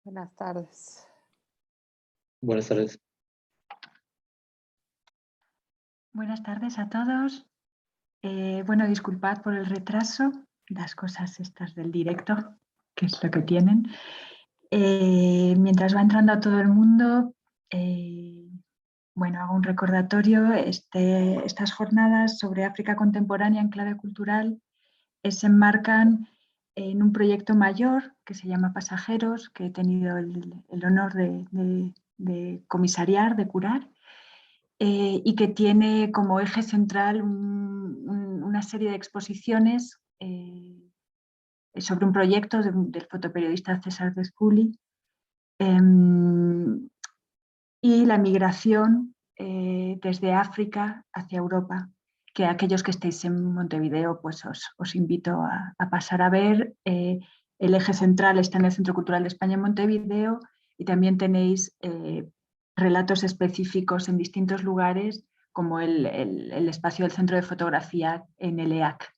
Buenas tardes. Buenas tardes. Buenas tardes a todos. Bueno, disculpad por el retraso, las cosas estas del directo, que es lo que tienen. Mientras va entrando a todo el mundo, bueno, hago un recordatorio. Estas jornadas sobre África contemporánea en clave cultural se enmarcan en un proyecto mayor que se llama Pasajeros, que he tenido el honor de comisariar, de curar. Y que tiene como eje central una serie de exposiciones sobre un proyecto del fotoperiodista César Desculi y la migración desde África hacia Europa, que aquellos que estéis en Montevideo pues os invito a pasar a ver. El eje central está en el Centro Cultural de España en Montevideo y también tenéis relatos específicos en distintos lugares, como el espacio del Centro de Fotografía en el EAC.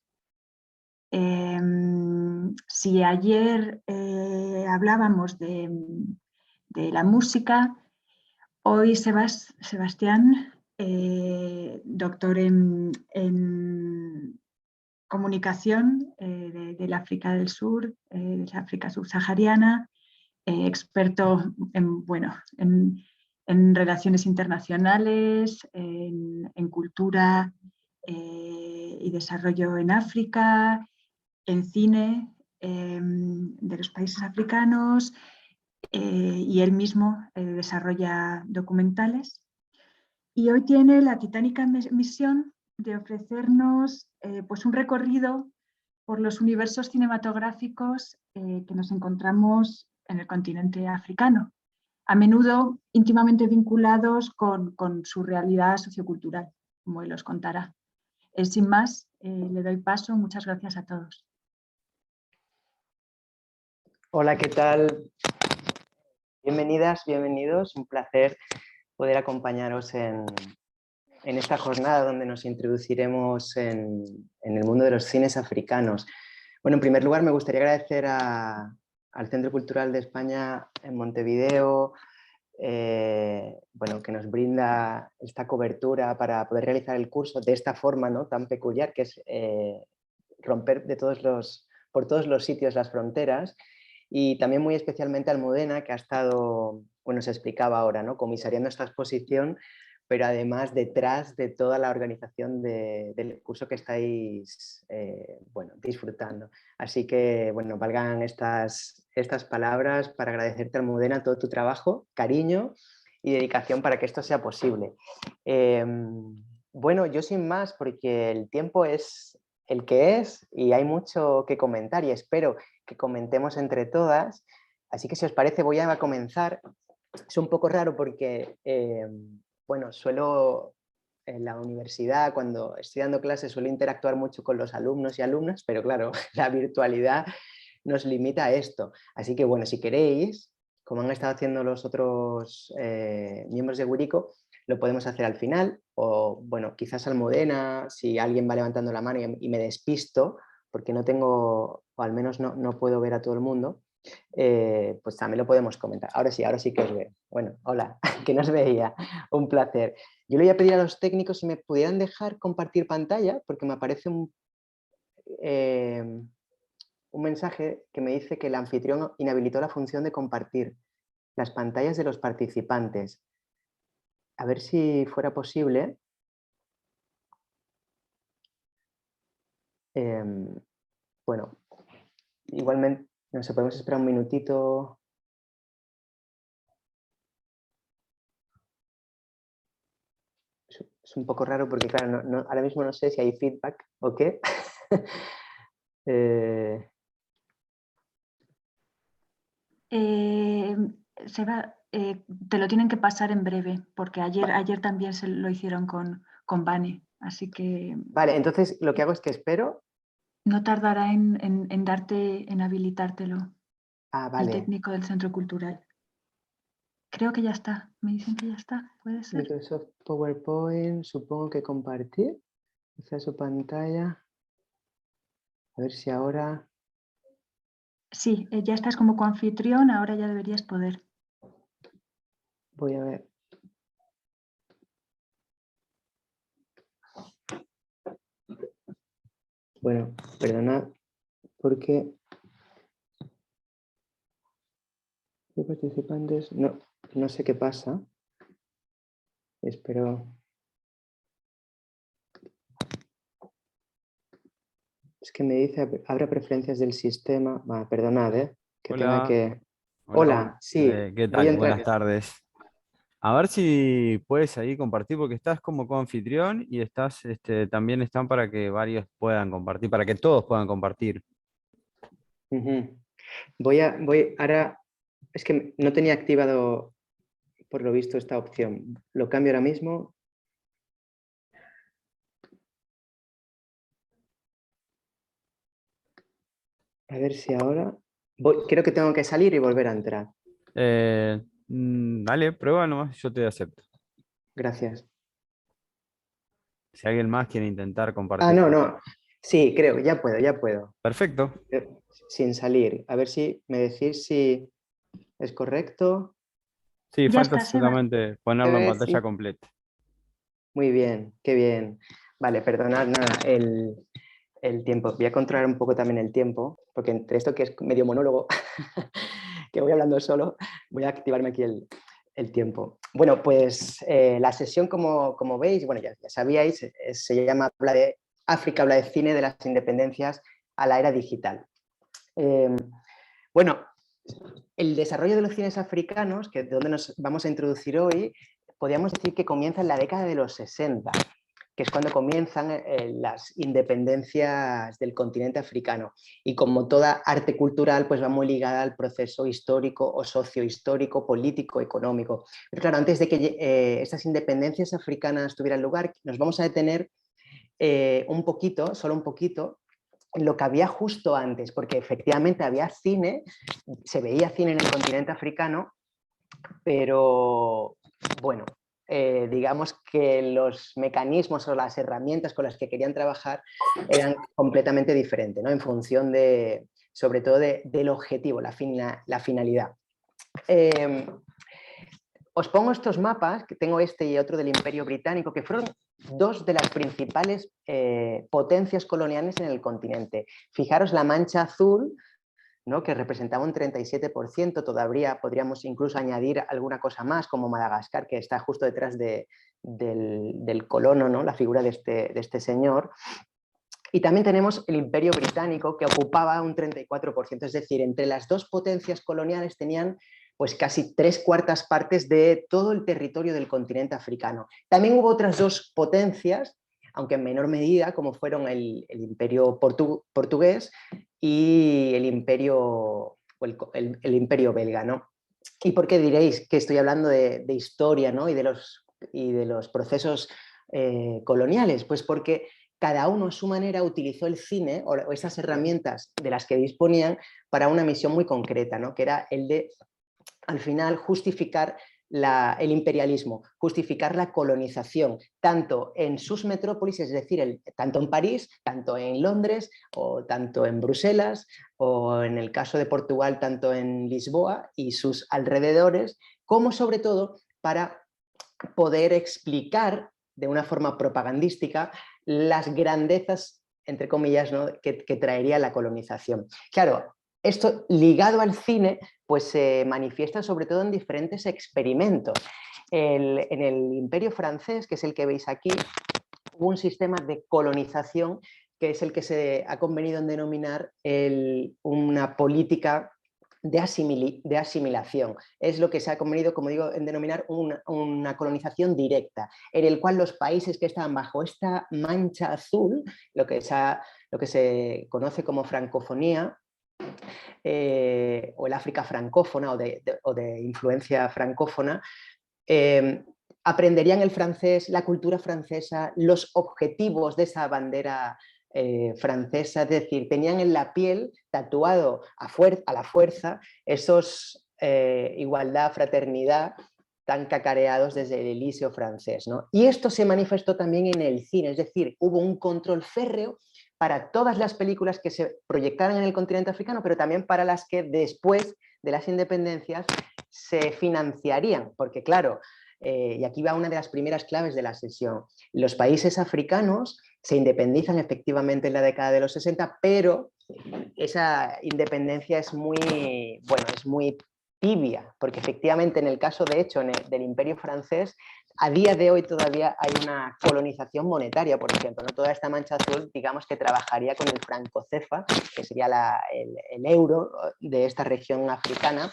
Si ayer hablábamos de la música, hoy Sebastián, doctor en comunicación del África del Sur, de la África subsahariana, experto en relaciones internacionales, en cultura y desarrollo en África, en cine de los países africanos, y él mismo desarrolla documentales. Y hoy tiene la titánica misión de ofrecernos pues un recorrido por los universos cinematográficos que nos encontramos en el continente africano, a menudo íntimamente vinculados con su realidad sociocultural, como él os contará. Sin más, le doy paso. Muchas gracias a todos. Hola, ¿qué tal? Bienvenidas, bienvenidos. Un placer poder acompañaros en esta jornada donde nos introduciremos en el mundo de los cines africanos. Bueno, en primer lugar me gustaría agradecer al Centro Cultural de España en Montevideo, bueno, que nos brinda esta cobertura para poder realizar el curso de esta forma, ¿no?, tan peculiar, que es romper por todos los sitios las fronteras. Y también muy especialmente a Almudena, que ha estado, bueno, se explicaba ahora, ¿no?, comisariando esta exposición, pero además detrás de toda la organización del curso que estáis bueno, disfrutando. Así que, bueno, valgan estas palabras para agradecerte, Almudena, todo tu trabajo, cariño y dedicación para que esto sea posible. Bueno, yo sin más, porque el tiempo es el que es y hay mucho que comentar y espero que comentemos entre todas. Así que si os parece voy a comenzar. Es un poco raro porque, bueno, suelo en la universidad, cuando estoy dando clases, suelo interactuar mucho con los alumnos y alumnas, pero claro, la virtualidad nos limita a esto. Así que bueno, si queréis, como han estado haciendo los otros miembros de Wirico, lo podemos hacer al final, o bueno, quizás Almudena, si alguien va levantando la mano y me despisto, porque no tengo, o al menos no puedo ver a todo el mundo, pues también lo podemos comentar. Ahora sí que os veo. Bueno, hola, que no os veía, un placer. Yo le voy a pedir a los técnicos si me pudieran dejar compartir pantalla, porque me aparece un mensaje que me dice que el anfitrión inhabilitó la función de compartir las pantallas de los participantes. A ver si fuera posible. Bueno, igualmente, no sé, podemos esperar un minutito. Es un poco raro porque, claro, ahora mismo no sé si hay feedback o qué. Seba, te lo tienen que pasar en breve, porque ayer también se lo hicieron con Vane, así que... Vale, entonces lo que hago es que espero. No tardará en habilitártelo. Ah, vale. El técnico del Centro Cultural. Creo que ya está. Me dicen que ya está. ¿Puede ser? Microsoft PowerPoint, supongo que compartir. Quizá su pantalla. A ver si ahora... Sí, ya estás como coanfitrión, ahora ya deberías poder. Voy a ver. Bueno, perdonad porque los participantes, no sé qué pasa. Espero. Es que me dice, habrá preferencias del sistema. Perdonad, que tenga Hola, que... hola, Hola, sí, ¿qué voy a tal? entrar. Buenas tardes. A ver si puedes ahí compartir, porque estás como coanfitrión y estás, también están para que varios puedan compartir, para que todos puedan compartir. Ujú. Ahora, es que no tenía activado, por lo visto, esta opción. Lo cambio ahora mismo. A ver si ahora... creo que tengo que salir y volver a entrar. Dale, prueba nomás, yo te acepto. Gracias. Si alguien más quiere intentar Ah, compartir. no. Sí, creo, ya puedo. Perfecto. Sin salir. A ver si me decís si es correcto. Sí, Ya falta estás, Eva. solamente A ponerlo en ver pantalla si... completa. Muy bien, qué bien. Vale, perdonad nada, el tiempo. Voy a controlar un poco también el tiempo, porque entre esto que es medio monólogo, que voy hablando solo, voy a activarme aquí el tiempo. Bueno, pues la sesión, como veis, bueno, ya sabíais, se llama Habla de África, habla de cine de las independencias a la era digital. Bueno, el desarrollo de los cines africanos, que es de donde nos vamos a introducir hoy, podríamos decir que comienza en la década de los 60, que es cuando comienzan las independencias del continente africano. Y como toda arte cultural, pues va muy ligada al proceso histórico o sociohistórico, político, económico. Pero claro, antes de que estas independencias africanas tuvieran lugar, nos vamos a detener un poquito, solo un poquito, en lo que había justo antes, porque efectivamente había cine, se veía cine en el continente africano, pero bueno, digamos que los mecanismos o las herramientas con las que querían trabajar eran completamente diferentes, ¿no? En función de, sobre todo, del objetivo, la finalidad. Os pongo estos mapas, que tengo este y otro del Imperio Británico, que fueron dos de las principales potencias coloniales en el continente. Fijaros la mancha azul, ¿no?, que representaba un 37%, todavía podríamos incluso añadir alguna cosa más, como Madagascar, que está justo detrás del colono, ¿no?, la figura de este señor. Y también tenemos el Imperio Británico, que ocupaba un 34%, es decir, entre las dos potencias coloniales tenían pues casi 3/4 partes de todo el territorio del continente africano. También hubo otras dos potencias, aunque en menor medida, como fueron el Imperio portugués y el Imperio belga, ¿no? ¿Y por qué diréis que estoy hablando de historia, ¿no?, y de los procesos coloniales? Pues porque cada uno a su manera utilizó el cine o esas herramientas de las que disponían para una misión muy concreta, ¿no?, que era el de, al final, justificar el imperialismo, justificar la colonización, tanto en sus metrópolis, es decir, tanto en París, tanto en Londres, o tanto en Bruselas, o en el caso de Portugal, tanto en Lisboa y sus alrededores, como sobre todo para poder explicar de una forma propagandística las grandezas, entre comillas, ¿no?, que traería la colonización. Claro, esto ligado al cine, pues se manifiesta sobre todo en diferentes experimentos. En el Imperio francés, que es el que veis aquí, hubo un sistema de colonización que es el que se ha convenido en denominar una política de asimilación. Es lo que se ha convenido, como digo, en denominar una colonización directa, en el cual los países que estaban bajo esta mancha azul, lo que se conoce como francofonía, o el África francófona o de influencia francófona, aprenderían el francés, la cultura francesa, los objetivos de esa bandera francesa, es decir, tenían en la piel tatuado a la fuerza esos igualdad, fraternidad, tan cacareados desde el Elíseo francés, ¿no? Y esto se manifestó también en el cine, es decir, hubo un control férreo para todas las películas que se proyectaran en el continente africano, pero también para las que después de las independencias se financiarían, porque claro, y aquí va una de las primeras claves de la sesión, los países africanos se independizan efectivamente en la década de los 60, pero esa independencia es muy, bueno, es muy tibia, porque efectivamente en el caso de hecho del Imperio francés, a día de hoy todavía hay una colonización monetaria, por ejemplo, ¿no? Toda esta mancha azul, digamos que trabajaría con el franco CFA, que sería el euro de esta región africana,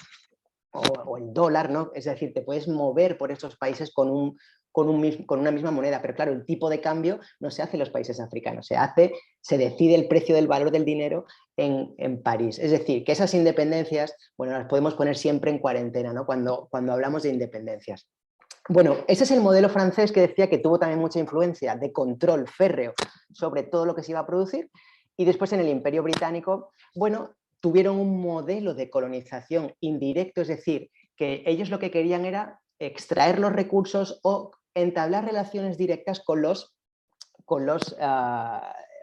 o el dólar, ¿no? Es decir, te puedes mover por estos países con una misma moneda, pero claro, el tipo de cambio no se hace en los países africanos, se decide el precio del valor del dinero en París. Es decir, que esas independencias, bueno, las podemos poner siempre en cuarentena, ¿no? Cuando hablamos de independencias. Bueno, ese es el modelo francés que decía que tuvo también mucha influencia de control férreo sobre todo lo que se iba a producir, y después en el Imperio Británico, bueno, tuvieron un modelo de colonización indirecto, es decir, que ellos lo que querían era extraer los recursos o entablar relaciones directas con los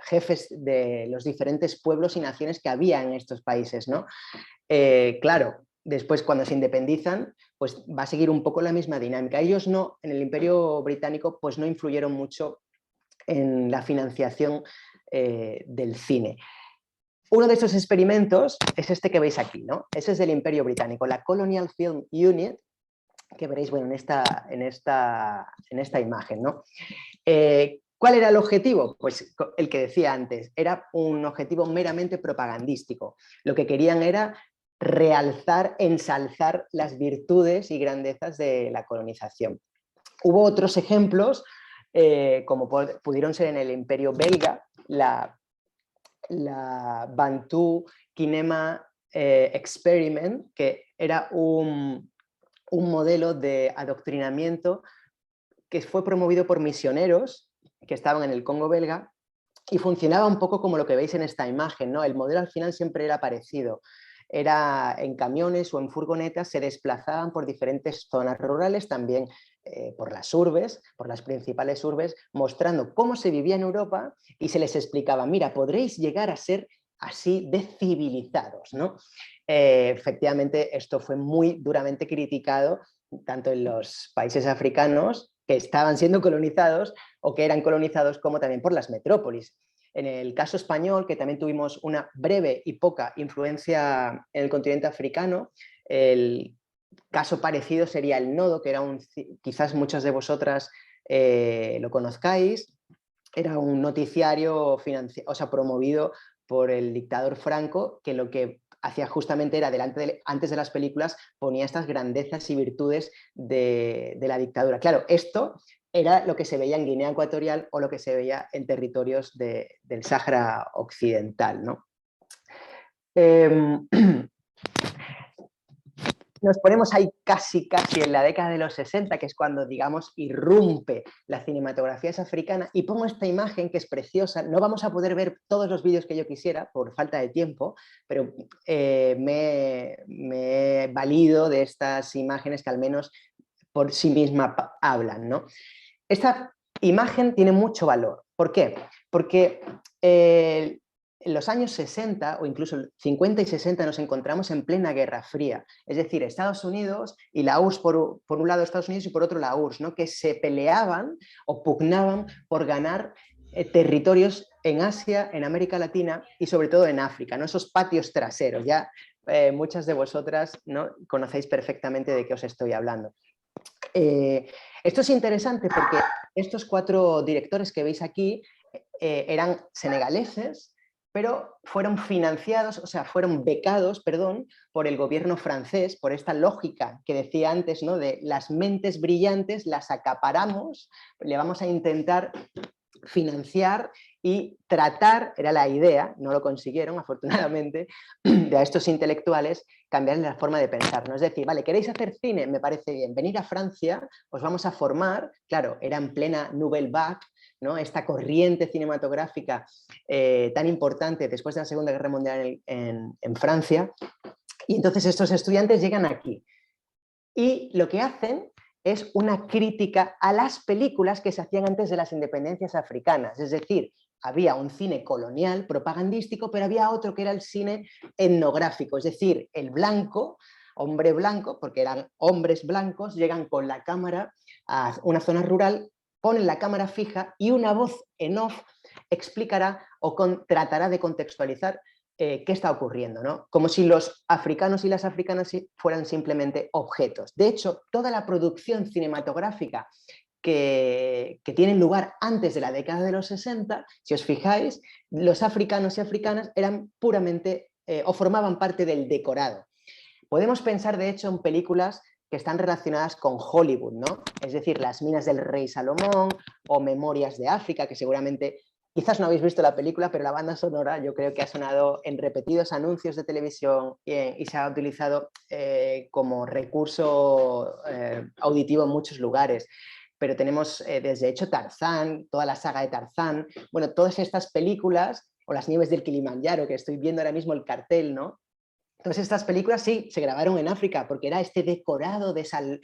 jefes de los diferentes pueblos y naciones que había en estos países, ¿no? Claro, después cuando se independizan, pues va a seguir un poco la misma dinámica. Ellos no, en el Imperio Británico, pues no influyeron mucho en la financiación del cine. Uno de esos experimentos es este que veis aquí, ¿no? Ese es del Imperio Británico, la Colonial Film Unit, que veréis, bueno, en esta imagen, ¿no? ¿Cuál era el objetivo? Pues el que decía antes, era un objetivo meramente propagandístico. Lo que querían era realzar, ensalzar las virtudes y grandezas de la colonización. Hubo otros ejemplos, como pudieron ser en el Imperio Belga, la Bantu Kinema Experiment, que era un modelo de adoctrinamiento que fue promovido por misioneros que estaban en el Congo belga y funcionaba un poco como lo que veis en esta imagen, ¿no? El modelo al final siempre era parecido. Era en camiones o en furgonetas, se desplazaban por diferentes zonas rurales, también por las urbes, por las principales urbes, mostrando cómo se vivía en Europa y se les explicaba, mira, podréis llegar a ser así de civilizados, ¿no? Efectivamente, esto fue muy duramente criticado tanto en los países africanos que estaban siendo colonizados o que eran colonizados, como también por las metrópolis. En el caso español, que también tuvimos una breve y poca influencia en el continente africano, el caso parecido sería el Nodo, que era quizás muchas de vosotras lo conozcáis, era un noticiario promovido por el dictador Franco, que lo que hacía justamente era, antes de las películas, ponía estas grandezas y virtudes de la dictadura. Claro, esto era lo que se veía en Guinea Ecuatorial o lo que se veía en territorios del Sáhara Occidental, ¿no? Nos ponemos ahí casi en la década de los 60, que es cuando, digamos, irrumpe la cinematografía africana, y pongo esta imagen que es preciosa. No vamos a poder ver todos los vídeos que yo quisiera por falta de tiempo, pero me he valido de estas imágenes que al menos por sí misma hablan, ¿no? Esta imagen tiene mucho valor. ¿Por qué? Porque en los años 60 o incluso 50 y 60 nos encontramos en plena Guerra Fría. Es decir, Estados Unidos y la URSS, por un lado Estados Unidos y por otro la URSS, ¿no? Que se peleaban o pugnaban por ganar territorios en Asia, en América Latina y sobre todo en África, ¿no? Esos patios traseros. Ya muchas de vosotras, ¿no? Conocéis perfectamente de qué os estoy hablando. Esto es interesante porque estos 4 directores que veis aquí eran senegaleses, pero fueron financiados, o sea, fueron becados, perdón, por el gobierno francés, por esta lógica que decía antes, ¿no? De las mentes brillantes las acaparamos, le vamos a intentar financiar y tratar, era la idea, no lo consiguieron afortunadamente, de a estos intelectuales cambiarles la forma de pensar, ¿no? Es decir, vale, ¿queréis hacer cine? Me parece bien, venir a Francia, os vamos a formar, claro, era en plena Nouvelle Vague, ¿no? Esta corriente cinematográfica tan importante después de la Segunda Guerra Mundial en Francia, y entonces estos estudiantes llegan aquí y lo que hacen es una crítica a las películas que se hacían antes de las independencias africanas. Es decir, había un cine colonial, propagandístico, pero había otro que era el cine etnográfico, es decir, el blanco, hombre blanco, porque eran hombres blancos, llegan con la cámara a una zona rural, ponen la cámara fija y una voz en off explicará o tratará de contextualizar qué está ocurriendo, ¿no? Como si los africanos y las africanas fueran simplemente objetos. De hecho, toda la producción cinematográfica que tienen lugar antes de la década de los 60, si os fijáis, los africanos y africanas eran puramente o formaban parte del decorado. Podemos pensar, de hecho, en películas que están relacionadas con Hollywood, ¿no? Es decir, Las minas del rey Salomón o Memorias de África, que seguramente, quizás no habéis visto la película, pero la banda sonora yo creo que ha sonado en repetidos anuncios de televisión y se ha utilizado como recurso auditivo en muchos lugares. Pero tenemos desde hecho Tarzán, toda la saga de Tarzán, bueno, todas estas películas, o Las nieves del Kilimanjaro, que estoy viendo ahora mismo el cartel, ¿no? Todas estas películas sí, se grabaron en África porque era este decorado de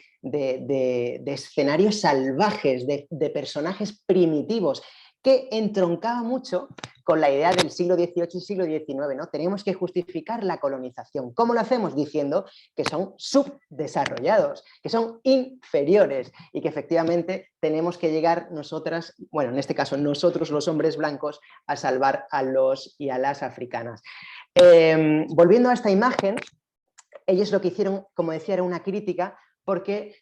escenarios salvajes, de personajes primitivos, que entroncaba mucho con la idea del siglo XVIII y siglo XIX, ¿no? Tenemos que justificar la colonización. ¿Cómo lo hacemos? Diciendo que son subdesarrollados, que son inferiores y que efectivamente tenemos que llegar nosotras, bueno, en este caso nosotros los hombres blancos, a salvar a los y a las africanas. Volviendo a esta imagen, ellos lo que hicieron, como decía, era una crítica porque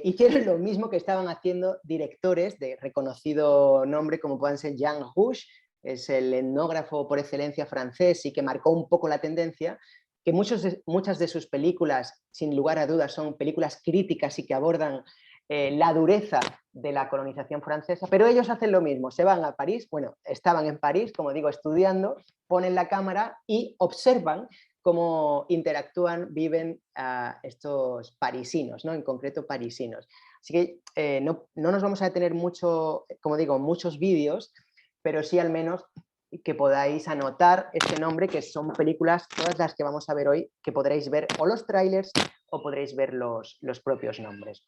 hicieron lo mismo que estaban haciendo directores de reconocido nombre como pueden ser Jean Rouch, es el etnógrafo por excelencia francés y que marcó un poco la tendencia, que muchas de sus películas, sin lugar a dudas, son películas críticas y que abordan la dureza de la colonización francesa, pero ellos hacen lo mismo, se van a París, bueno, estaban en París, como digo, estudiando, ponen la cámara y observan cómo interactúan, viven estos parisinos, ¿no? En concreto parisinos. Así que no nos vamos a detener mucho, como digo, muchos vídeos, pero sí al menos que podáis anotar este nombre, que son películas, todas las que vamos a ver hoy, que podréis ver o los trailers o podréis ver los propios nombres.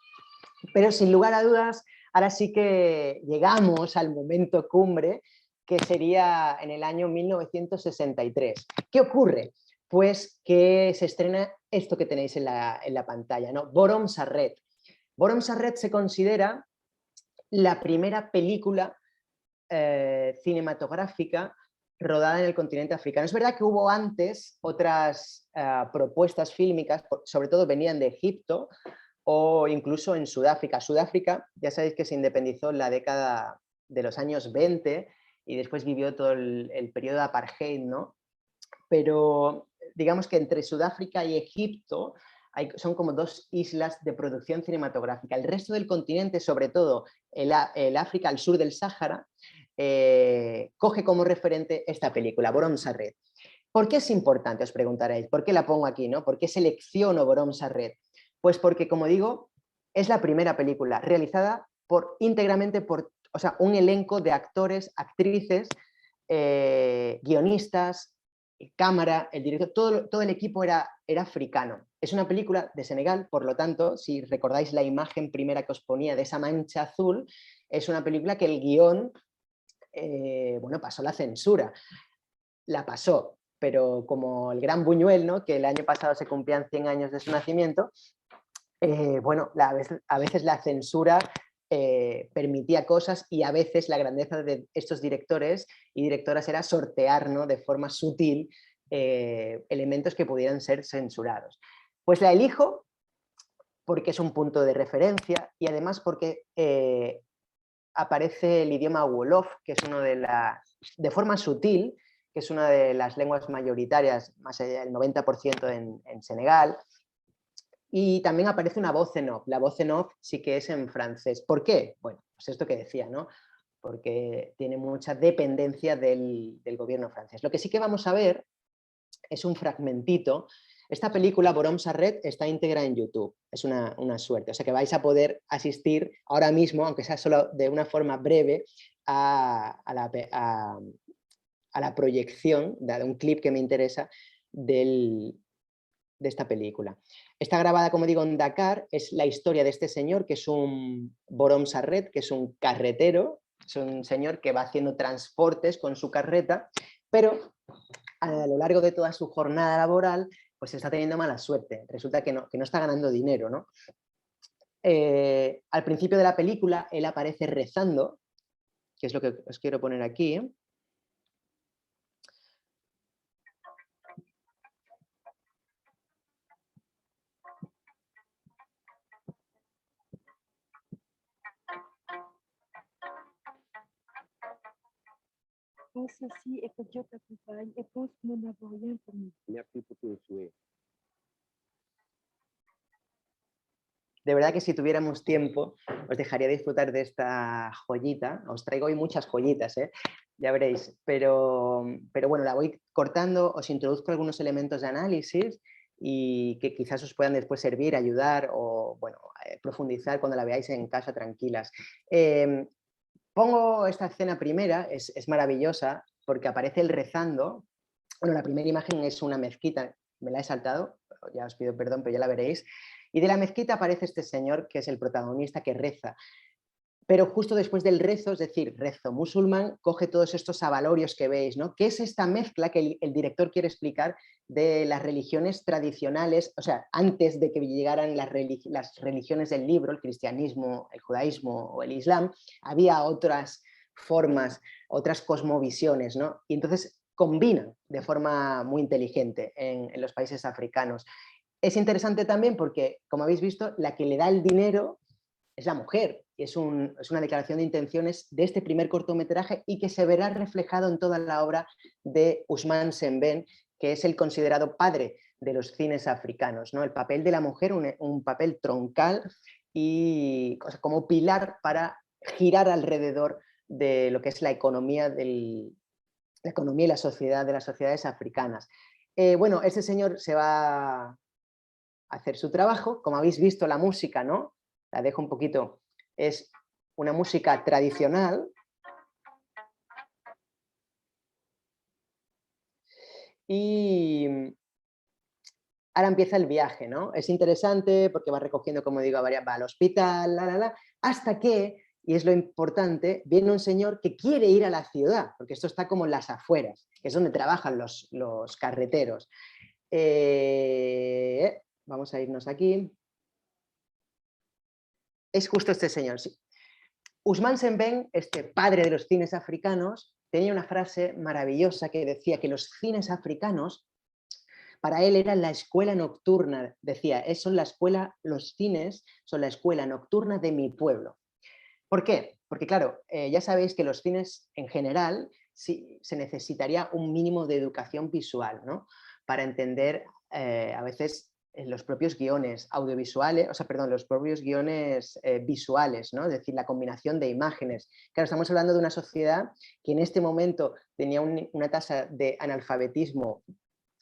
Pero sin lugar a dudas, ahora sí que llegamos al momento cumbre, que sería en el año 1963. ¿Qué ocurre? Pues que se estrena esto que tenéis en la pantalla, ¿no? Borom Sarret. Borom Sarret se considera la primera película cinematográfica rodada en el continente africano. Es verdad que hubo antes otras propuestas fílmicas, sobre todo venían de Egipto, o incluso en Sudáfrica. Sudáfrica, ya sabéis que se independizó en la década de los años 20 y después vivió todo el periodo de apartheid, ¿no? Pero digamos que entre Sudáfrica y Egipto son como dos islas de producción cinematográfica. El resto del continente, sobre todo el África al sur del Sáhara, coge como referente esta película, Borom Sarret. ¿Por qué es importante? Os preguntaréis. ¿Por qué la pongo aquí, no? ¿Por qué selecciono Borom Sarret? Pues porque, como digo, es la primera película realizada íntegramente por un elenco de actores, actrices, guionistas, cámara, el director, todo el equipo era africano. Es una película de Senegal, por lo tanto, si recordáis la imagen primera que os ponía de esa mancha azul, es una película que el guión, pasó la censura. La pasó, pero como el gran Buñuel, ¿no? Que el año pasado se cumplían 100 años de su nacimiento, a veces la censura permitía cosas y a veces la grandeza de estos directores y directoras era sortear, ¿no? De forma sutil elementos que pudieran ser censurados. Pues la elijo porque es un punto de referencia y además porque aparece el idioma Wolof, que es de forma sutil, que es una de las lenguas mayoritarias, más allá del 90% en Senegal. Y también aparece una voz en off. La voz en off sí que es en francés. ¿Por qué? Bueno, pues esto que decía, ¿no? Porque tiene mucha dependencia del gobierno francés. Lo que sí que vamos a ver es un fragmentito. Esta película, Borom Sarret, está íntegra en YouTube. Es una suerte. O sea que vais a poder asistir ahora mismo, aunque sea solo de una forma breve, a la proyección de un clip que me interesa del de esta película. Está grabada, como digo, en Dakar. Es la historia de este señor, que es un Borom Sarret, que es un carretero. Es un señor que va haciendo transportes con su carreta, pero a lo largo de toda su jornada laboral, pues está teniendo mala suerte. Resulta que no está ganando dinero, ¿no? Al principio de la película, él aparece rezando, que es lo que os quiero poner aquí. Pense ainsi et que Dieu t'accompagne et pense que nous n'avons rien pour nous. Merci pour ton souhait. De verdad que si tuviéramos tiempo, os dejaría disfrutar de esta joyita. Os traigo hoy muchas joyitas, ya veréis. Pero bueno, la voy cortando, os introduzco algunos elementos de análisis y que quizás os puedan después servir, ayudar o bueno, profundizar cuando la veáis en casa tranquilas. Pongo esta escena primera, es maravillosa porque aparece él rezando. Bueno, la primera imagen es una mezquita, me la he saltado, ya os pido perdón, pero ya la veréis. Y de la mezquita aparece este señor que es el protagonista que reza. Pero justo después del rezo, es decir, rezo musulmán, coge todos estos abalorios que veis, ¿no? ¿Qué es esta mezcla que el director quiere explicar de las religiones tradicionales? O sea, antes de que llegaran las religiones del libro, el cristianismo, el judaísmo o el islam, había otras formas, otras cosmovisiones, ¿no? Y entonces combinan de forma muy inteligente en los países africanos. Es interesante también porque, como habéis visto, la que le da el dinero es la mujer. Es una declaración de intenciones de este primer cortometraje y que se verá reflejado en toda la obra de Ousmane Sembène, que es el considerado padre de los cines africanos, ¿no? El papel de la mujer, un papel troncal y como pilar para girar alrededor de lo que es la economía y la sociedad de las sociedades africanas. Bueno, este señor se va a hacer su trabajo. Como habéis visto, la música, ¿no? La dejo un poquito. Es una música tradicional. Y ahora empieza el viaje, ¿no? Es interesante porque va recogiendo, como digo, va al hospital, hasta que, y es lo importante, viene un señor que quiere ir a la ciudad, porque esto está como en las afueras, que es donde trabajan los carreteros. Vamos a irnos aquí. Es justo este señor. Sí. Ousmane Sembène, este padre de los cines africanos, tenía una frase maravillosa que decía que los cines africanos, para él eran la escuela nocturna, decía, los cines son la escuela nocturna de mi pueblo. ¿Por qué? Porque claro, ya sabéis que los cines en general sí, se necesitaría un mínimo de educación visual, ¿no? Para entender a veces los propios guiones audiovisuales, los propios guiones visuales, ¿no? Es decir, la combinación de imágenes. Claro, estamos hablando de una sociedad que en este momento tenía una tasa de analfabetismo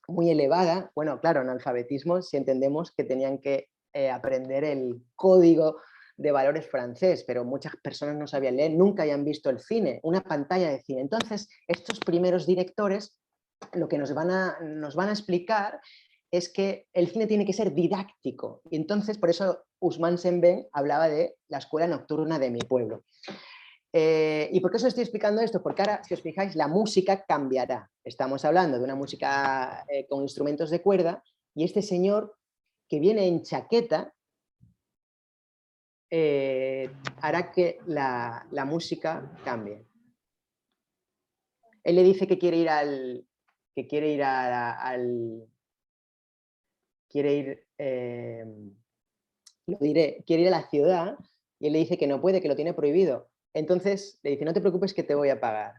muy elevada. Bueno, claro, analfabetismo si entendemos que tenían que aprender el código de valores francés, pero muchas personas no sabían leer, nunca habían visto el cine, una pantalla de cine. Entonces, estos primeros directores lo que nos van a explicar es que el cine tiene que ser didáctico. Y entonces, por eso Ousmane Sembène hablaba de la escuela nocturna de mi pueblo. ¿Y por qué os estoy explicando esto? Porque ahora, si os fijáis, la música cambiará. Estamos hablando de una música con instrumentos de cuerda y este señor que viene en chaqueta hará que la música cambie. Él le dice que quiere ir quiere ir a la ciudad y él le dice que no puede, que lo tiene prohibido. Entonces le dice, no te preocupes que te voy a pagar.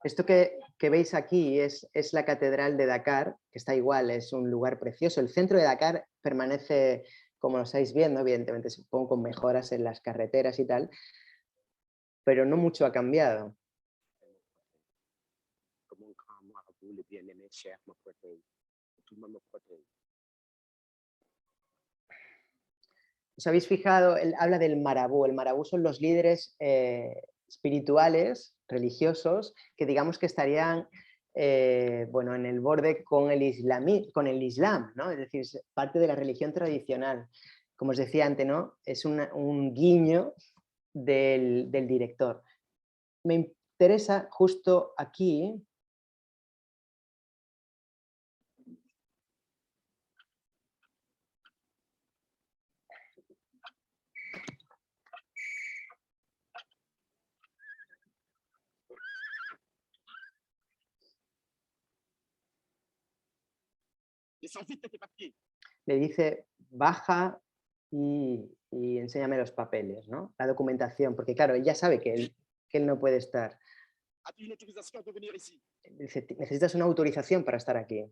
Esto que veis aquí es la Catedral de Dakar, que está igual, es un lugar precioso. El centro de Dakar permanece, como lo estáis viendo, evidentemente supongo con mejoras en las carreteras y tal, pero no mucho ha cambiado. ¿Os habéis fijado? Él habla del marabú. El marabú son los líderes espirituales, religiosos, que digamos que estarían bueno, en el borde con el Islam, ¿no? Es decir, es parte de la religión tradicional. Como os decía antes, ¿no? Es un guiño del director. Me interesa justo aquí. Le dice, baja y enséñame los papeles, ¿no? La documentación, porque claro, él ya sabe que él no puede estar. Dice, necesitas una autorización para estar aquí.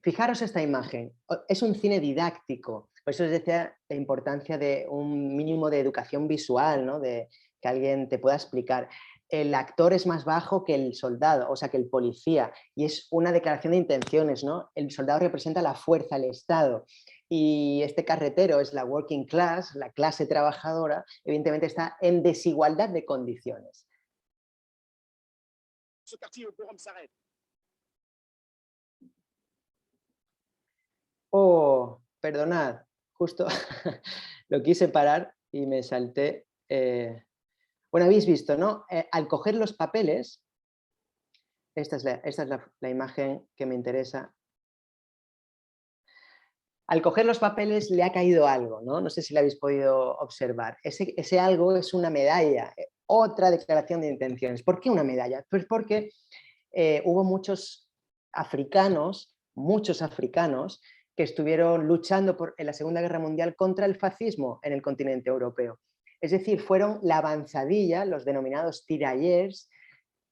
Fijaros esta imagen, es un cine didáctico, por eso os decía la importancia de un mínimo de educación visual, ¿no? De que alguien te pueda explicar. El actor es más bajo que el soldado, o sea, que el policía, y es una declaración de intenciones, ¿no? El soldado representa la fuerza, el Estado, y este carretero es la working class, la clase trabajadora, evidentemente está en desigualdad de condiciones. Oh, perdonad, justo lo quise parar y me salté. Bueno, habéis visto, ¿no? Al coger los papeles, esta es la imagen que me interesa. Al coger los papeles le ha caído algo, ¿no? No sé si lo habéis podido observar. Ese algo es una medalla, otra declaración de intenciones. ¿Por qué una medalla? Pues porque hubo muchos africanos que estuvieron luchando en la Segunda Guerra Mundial contra el fascismo en el continente europeo. Es decir, fueron la avanzadilla, los denominados tirailleurs,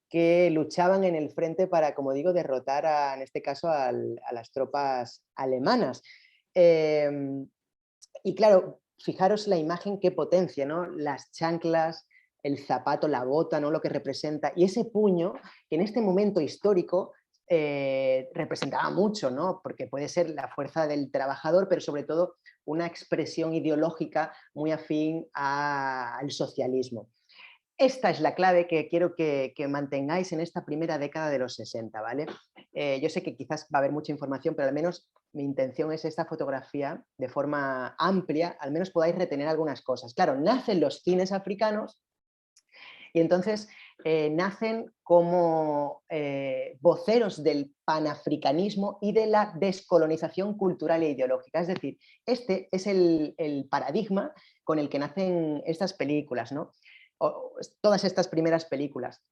que luchaban en el frente para, como digo, derrotar en este caso a las tropas alemanas. Y claro, fijaros la imagen, qué potencia, ¿no? Las chanclas, el zapato, la bota, ¿no? Lo que representa, y ese puño que en este momento histórico representaba mucho, ¿no? Porque puede ser la fuerza del trabajador, pero sobre todo una expresión ideológica muy afín al socialismo. Esta es la clave que quiero que mantengáis en esta primera década de los 60, ¿vale? Yo sé que quizás va a haber mucha información, pero al menos mi intención es esta fotografía de forma amplia, al menos podáis retener algunas cosas. Claro, nacen los cines africanos y entonces nacen como voceros del panafricanismo y de la descolonización cultural e ideológica. Es decir, este es el paradigma con el que nacen estas películas, ¿no? Todas estas primeras películas.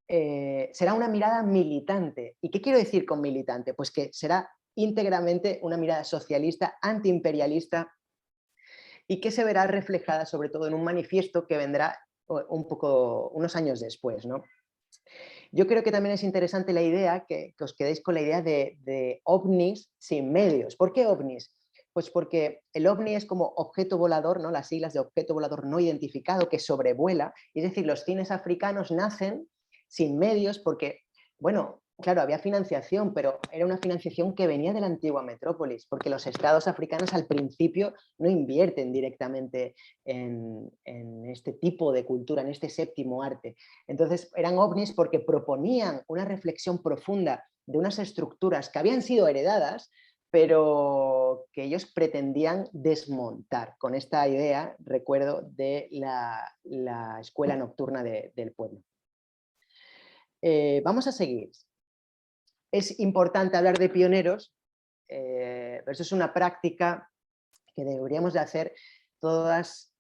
Será una mirada militante. ¿Y qué quiero decir con militante? Pues que será íntegramente una mirada socialista, antiimperialista, y que se verá reflejada sobre todo en un manifiesto que vendrá unos años después, ¿no? Yo creo que también es interesante la idea, que os quedéis con la idea de ovnis sin medios. ¿Por qué ovnis? Pues porque el ovni es como objeto volador, ¿no? Las siglas de objeto volador no identificado que sobrevuela, es decir, los cines africanos nacen sin medios porque, bueno, claro, había financiación, pero era una financiación que venía de la antigua metrópolis, porque los estados africanos al principio no invierten directamente en este tipo de cultura, en este séptimo arte. Entonces eran ovnis porque proponían una reflexión profunda de unas estructuras que habían sido heredadas, pero que ellos pretendían desmontar con esta idea, recuerdo, de la escuela nocturna del pueblo. Vamos a seguir. Es importante hablar de pioneros, pero eso es una práctica que deberíamos de hacer todas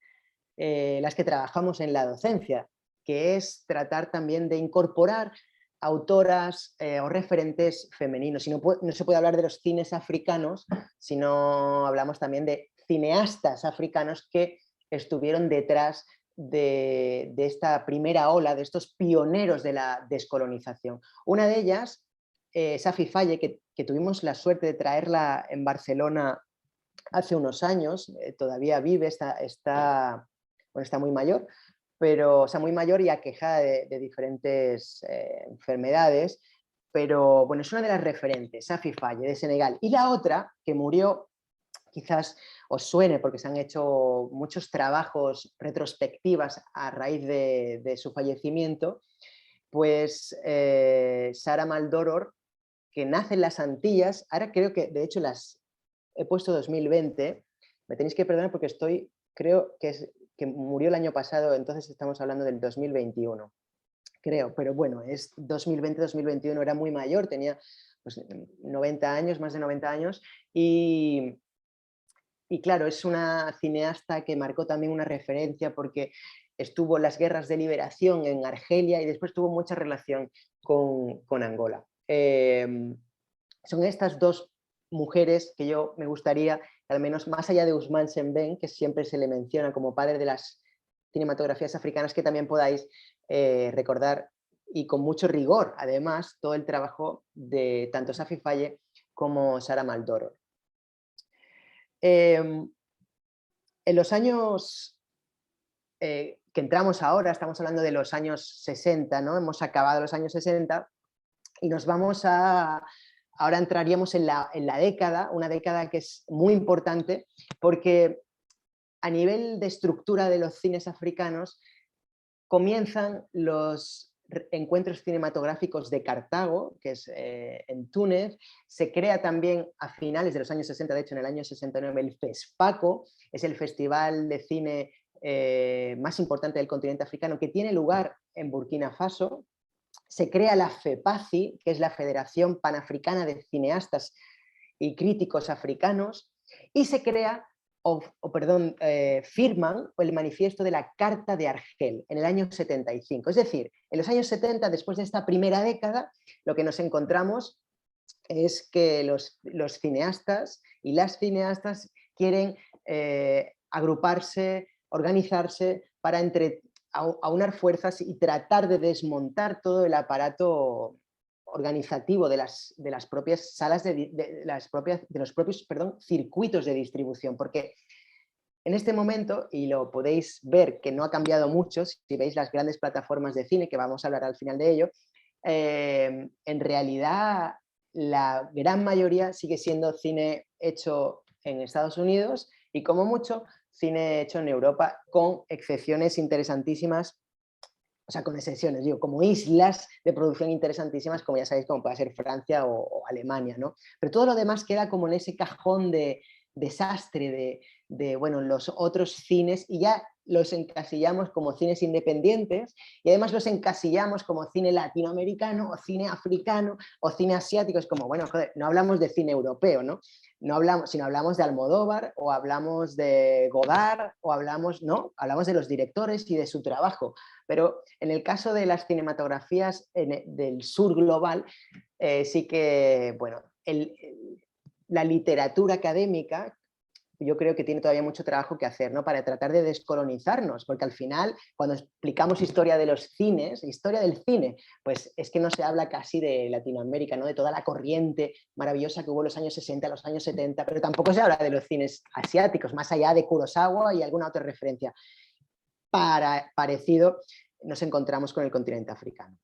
las que trabajamos en la docencia, que es tratar también de incorporar autoras o referentes femeninos. No se puede hablar de los cines africanos si no hablamos también de cineastas africanos que estuvieron detrás de esta primera ola, de estos pioneros de la descolonización. Una de ellas, Safi Faye, que tuvimos la suerte de traerla en Barcelona hace unos años, todavía vive, está muy mayor, pero, o sea, muy mayor y aquejada de diferentes enfermedades, pero bueno, es una de las referentes, Safi Faye, de Senegal. Y la otra, que murió, quizás os suene porque se han hecho muchos trabajos retrospectivas a raíz de su fallecimiento, pues Sara Maldoror, que nace en las Antillas, ahora creo que de hecho las he puesto 2020, me tenéis que perdonar porque creo que murió el año pasado, entonces estamos hablando del 2021, creo, pero bueno, es 2020-2021, era muy mayor, tenía pues, 90 años, más de 90 años, y claro, es una cineasta que marcó también una referencia porque estuvo en las guerras de liberación en Argelia y después tuvo mucha relación con Angola. Son estas dos mujeres que yo me gustaría, al menos más allá de Ousmane Sembène, que siempre se le menciona como padre de las cinematografías africanas, que también podáis recordar y con mucho rigor, además, todo el trabajo de tanto Safi Faye como Sara Maldoror. En los años que entramos ahora, estamos hablando de los años 60, ¿no? Hemos acabado los años 60 y nos vamos a... Ahora entraríamos en la década, una década que es muy importante porque a nivel de estructura de los cines africanos comienzan los encuentros cinematográficos de Cartago, que es en Túnez. Se crea también a finales de los años 60, de hecho en el año 69, el FESPACO, es el festival de cine más importante del continente africano, que tiene lugar en Burkina Faso. Se crea la FEPACI, que es la Federación Panafricana de Cineastas y Críticos Africanos, y se crea, firman el manifiesto de la Carta de Argel en el año 75. Es decir, en los años 70, después de esta primera década, lo que nos encontramos es que los cineastas y las cineastas quieren agruparse, organizarse para aunar fuerzas y tratar de desmontar todo el aparato organizativo de las propias salas, de los propios circuitos de distribución, porque en este momento, y lo podéis ver que no ha cambiado mucho, si veis las grandes plataformas de cine, que vamos a hablar al final de ello, en realidad la gran mayoría sigue siendo cine hecho en Estados Unidos y como mucho cine hecho en Europa, con excepciones interesantísimas, o sea, con excepciones, digo, como islas de producción interesantísimas, como ya sabéis, como puede ser Francia o Alemania, ¿no? Pero todo lo demás queda como en ese cajón de desastre de bueno, los otros cines, y ya los encasillamos como cines independientes y además los encasillamos como cine latinoamericano o cine africano o cine asiático. Es como, bueno, joder, no hablamos de cine europeo, ¿no? No hablamos, sino hablamos de Almodóvar o hablamos de Godard o hablamos de los directores y de su trabajo. Pero en el caso de las cinematografías del sur global, sí que, bueno, la literatura académica, yo creo que tiene todavía mucho trabajo que hacer, ¿no? Para tratar de descolonizarnos, porque al final, cuando explicamos historia de los cines, historia del cine, pues es que no se habla casi de Latinoamérica, ¿no? De toda la corriente maravillosa que hubo en los años 60, los años 70, pero tampoco se habla de los cines asiáticos, más allá de Kurosawa y alguna otra referencia. Parecido nos encontramos con el continente africano.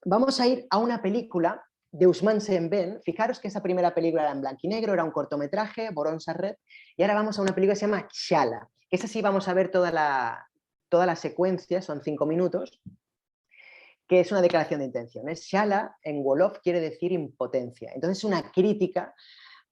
Vamos a ir a una película de Ousmane Sembène. Fijaros que esa primera película era en blanco y negro, era un cortometraje, Boron Sarret, y ahora vamos a una película que se llama Xala, que esa sí vamos a ver toda la secuencia, son 5 minutos, que es una declaración de intenciones. Xala en Wolof quiere decir impotencia, entonces es una crítica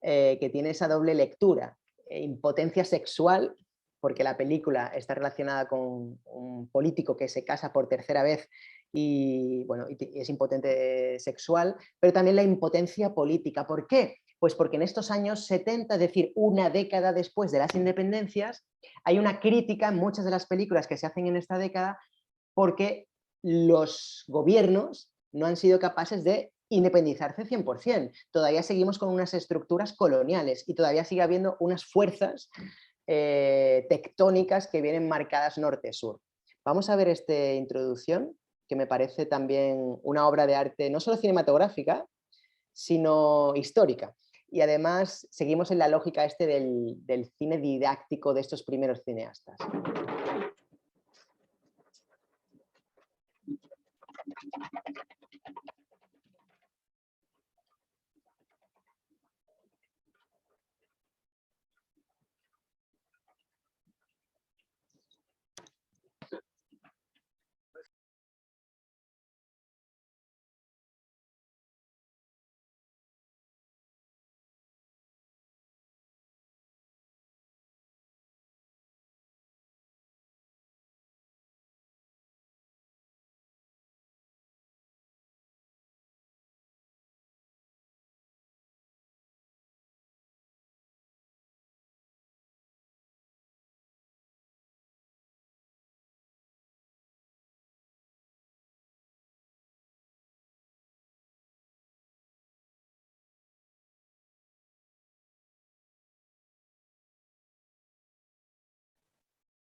que tiene esa doble lectura, impotencia sexual, porque la película está relacionada con un político que se casa por tercera vez y, bueno, y es impotente sexual, pero también la impotencia política. ¿Por qué? Pues porque en estos años 70, es decir, una década después de las independencias, hay una crítica en muchas de las películas que se hacen en esta década porque los gobiernos no han sido capaces de independizarse 100%. Todavía seguimos con unas estructuras coloniales y todavía sigue habiendo unas fuerzas tectónicas que vienen marcadas norte-sur. Vamos a ver esta introducción, que me parece también una obra de arte no solo cinematográfica, sino histórica. y además seguimos en la lógica del cine didáctico de estos primeros cineastas.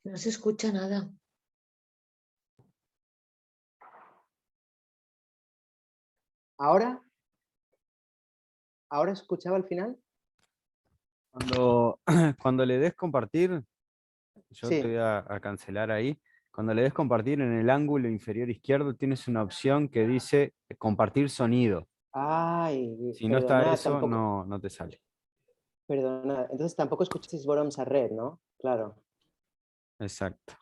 No se escucha nada. ¿Ahora? ¿Ahora escuchaba al final? Cuando le des compartir, yo Sí. te voy a cancelar ahí. Cuando le des compartir en el ángulo inferior izquierdo tienes una opción que dice compartir sonido. Ay, Si no está perdonad, eso, tampoco. no te sale. Perdonad. Entonces tampoco escuchasteis Borom's a Red, ¿no? Claro. Exacto.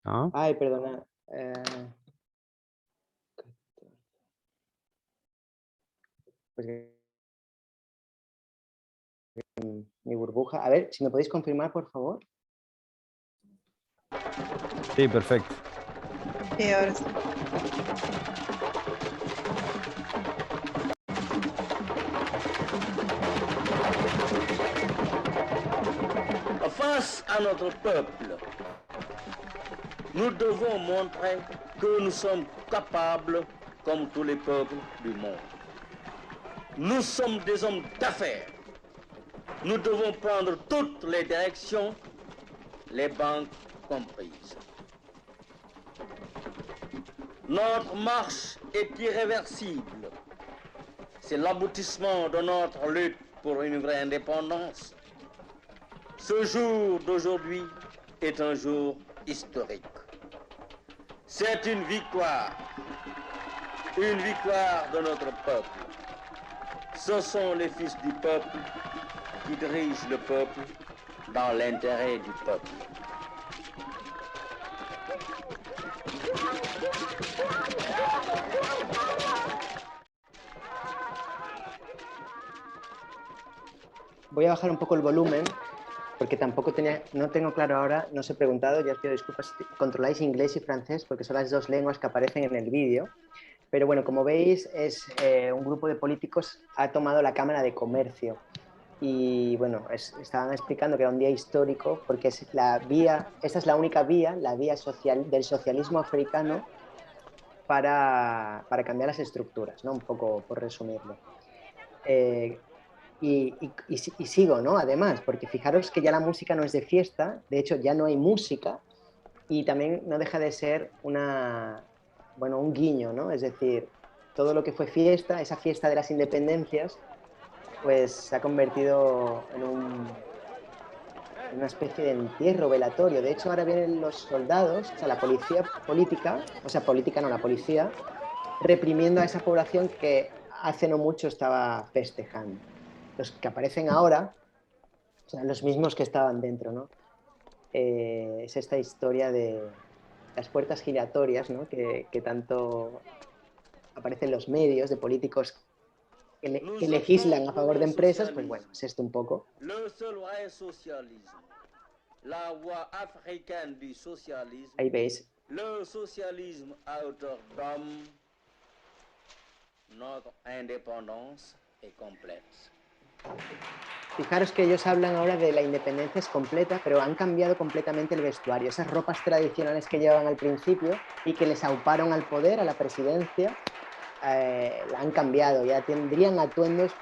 ¿No? Ay, perdonad. Pues mi burbuja. A ver, si me podéis confirmar, por favor. Sí, perfecto. Sí, ahora sí. Face à notre peuple, nous devons montrer que nous sommes capables, comme tous les peuples du monde. Nous sommes des hommes d'affaires. Nous devons prendre toutes les directions, les banques comprises. Notre marche est irréversible. C'est l'aboutissement de notre lutte pour une vraie indépendance. Ce jour d'aujourd'hui est un jour historique. C'est une victoire de notre peuple. Ce sont les fils du peuple qui dirigent le peuple dans l'intérêt du peuple. Voy a bajar un poco el volumen porque tampoco no tengo claro ahora, no os he preguntado, ya os pido disculpas si controláis inglés y francés porque son las dos lenguas que aparecen en el vídeo. Pero bueno, como veis, un grupo de políticos ha tomado la Cámara de Comercio y bueno, estaban explicando que era un día histórico porque esta es la única vía, la vía del socialismo africano para cambiar las estructuras, ¿no? Un poco por resumirlo. Y sigo, ¿no? Además, porque fijaros que ya la música no es de fiesta, de hecho ya no hay música y también no deja de ser un guiño, ¿no? Es decir, todo lo que fue fiesta, esa fiesta de las independencias, pues se ha convertido en una especie de entierro velatorio. De hecho, ahora vienen los soldados, o sea, la policía política, la policía, reprimiendo a esa población que hace no mucho estaba festejando. Los que aparecen ahora, o sea, los mismos que estaban dentro, ¿no? Es esta historia de las puertas giratorias, ¿no? que tanto aparecen en los medios, de políticos que legislan a favor de empresas, pues bueno, es esto un poco. Ahí veis. Le socialisme à hauteur d'homme, notre indépendance est complète. Fijaros que ellos hablan ahora de la independencia es completa, pero han cambiado completamente el vestuario. Esas ropas tradicionales que llevaban al principio y que les auparon al poder, a la presidencia, la han cambiado. Ya tendrían atuendos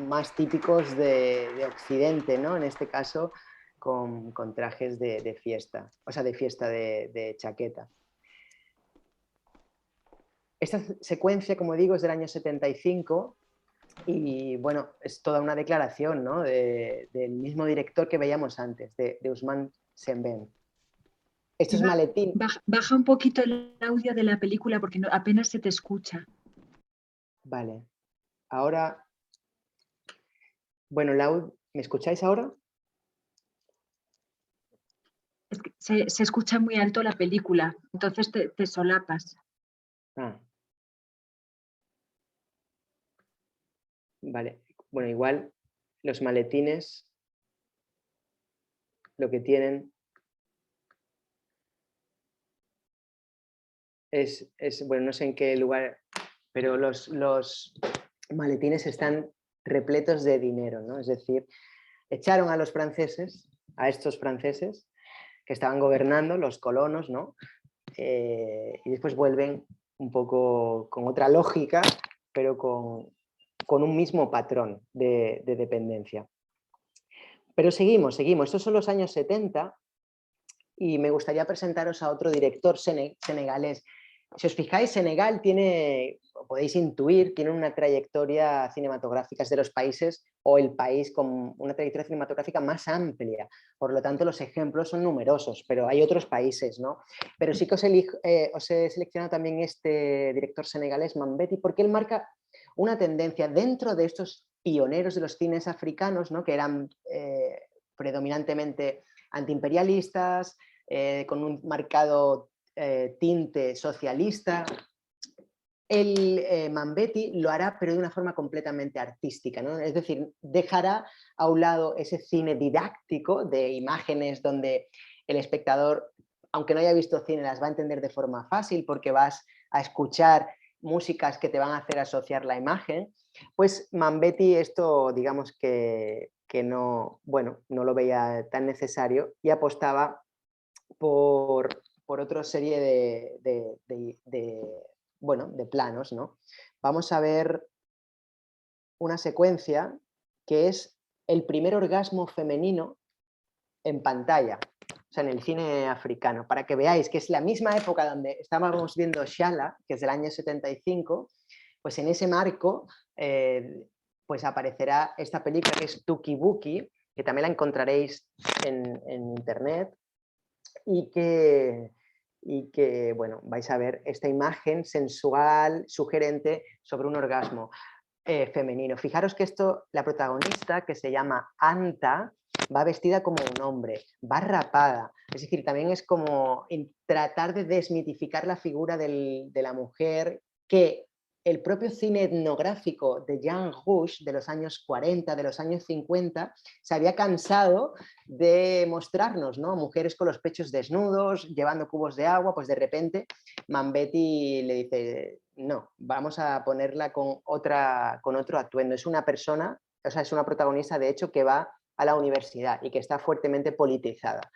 más típicos de Occidente, ¿no? En este caso, con trajes de fiesta, o sea, de fiesta de chaqueta. Esta secuencia, como digo, es del año 75 Y bueno, es toda una declaración, ¿no? del mismo director que veíamos antes, de Ousmane Sembène. Estos maletines... Baja un poquito el audio de la película porque apenas se te escucha. Vale. Ahora... Bueno, ¿me escucháis ahora? Es que se escucha muy alto la película, entonces te solapas. Ah. Vale. Bueno, igual los maletines lo que tienen es bueno, no sé en qué lugar, pero los maletines están repletos de dinero, ¿no? Es decir, echaron a los franceses, a estos franceses que estaban gobernando, los colonos, ¿no? Y después vuelven un poco con otra lógica, pero con un mismo patrón de dependencia. Pero seguimos. Estos son los años 70 y me gustaría presentaros a otro director senegalés. Si os fijáis, Senegal tiene, podéis intuir, tiene una trayectoria cinematográfica, es de los países o el país con una trayectoria cinematográfica más amplia. Por lo tanto, los ejemplos son numerosos, pero hay otros países, ¿no? Pero sí que os he seleccionado también este director senegalés, Mambéty, porque él marca una tendencia dentro de estos pioneros de los cines africanos, ¿no? Que eran predominantemente antiimperialistas, con un marcado tinte socialista. El Mambéty lo hará, pero de una forma completamente artística, ¿no? Es decir, dejará a un lado ese cine didáctico de imágenes donde el espectador, aunque no haya visto cine, las va a entender de forma fácil porque vas a escuchar músicas que te van a hacer asociar la imagen. Pues Mambéty esto, digamos que no, bueno, no lo veía tan necesario y apostaba por otra serie de planos, ¿no? Vamos a ver una secuencia que es el primer orgasmo femenino en pantalla, o sea, en el cine africano, para que veáis que es la misma época donde estábamos viendo Shala, que es del año 75, pues en ese marco pues aparecerá esta película que es Tuki Buki, que también la encontraréis en internet, y que, bueno, vais a ver esta imagen sensual, sugerente sobre un orgasmo femenino. Fijaros que la protagonista, que se llama Anta, va vestida como un hombre, va rapada. Es decir, también es como tratar de desmitificar la figura de la mujer, que el propio cine etnográfico de Jean Rouch de los años 40, de los años 50, se había cansado de mostrarnos, ¿no? Mujeres con los pechos desnudos, llevando cubos de agua. Pues de repente Mambéty le dice, no, vamos a ponerla con otro atuendo. Es una persona, o sea, es una protagonista de hecho que va a la universidad y que está fuertemente politizada.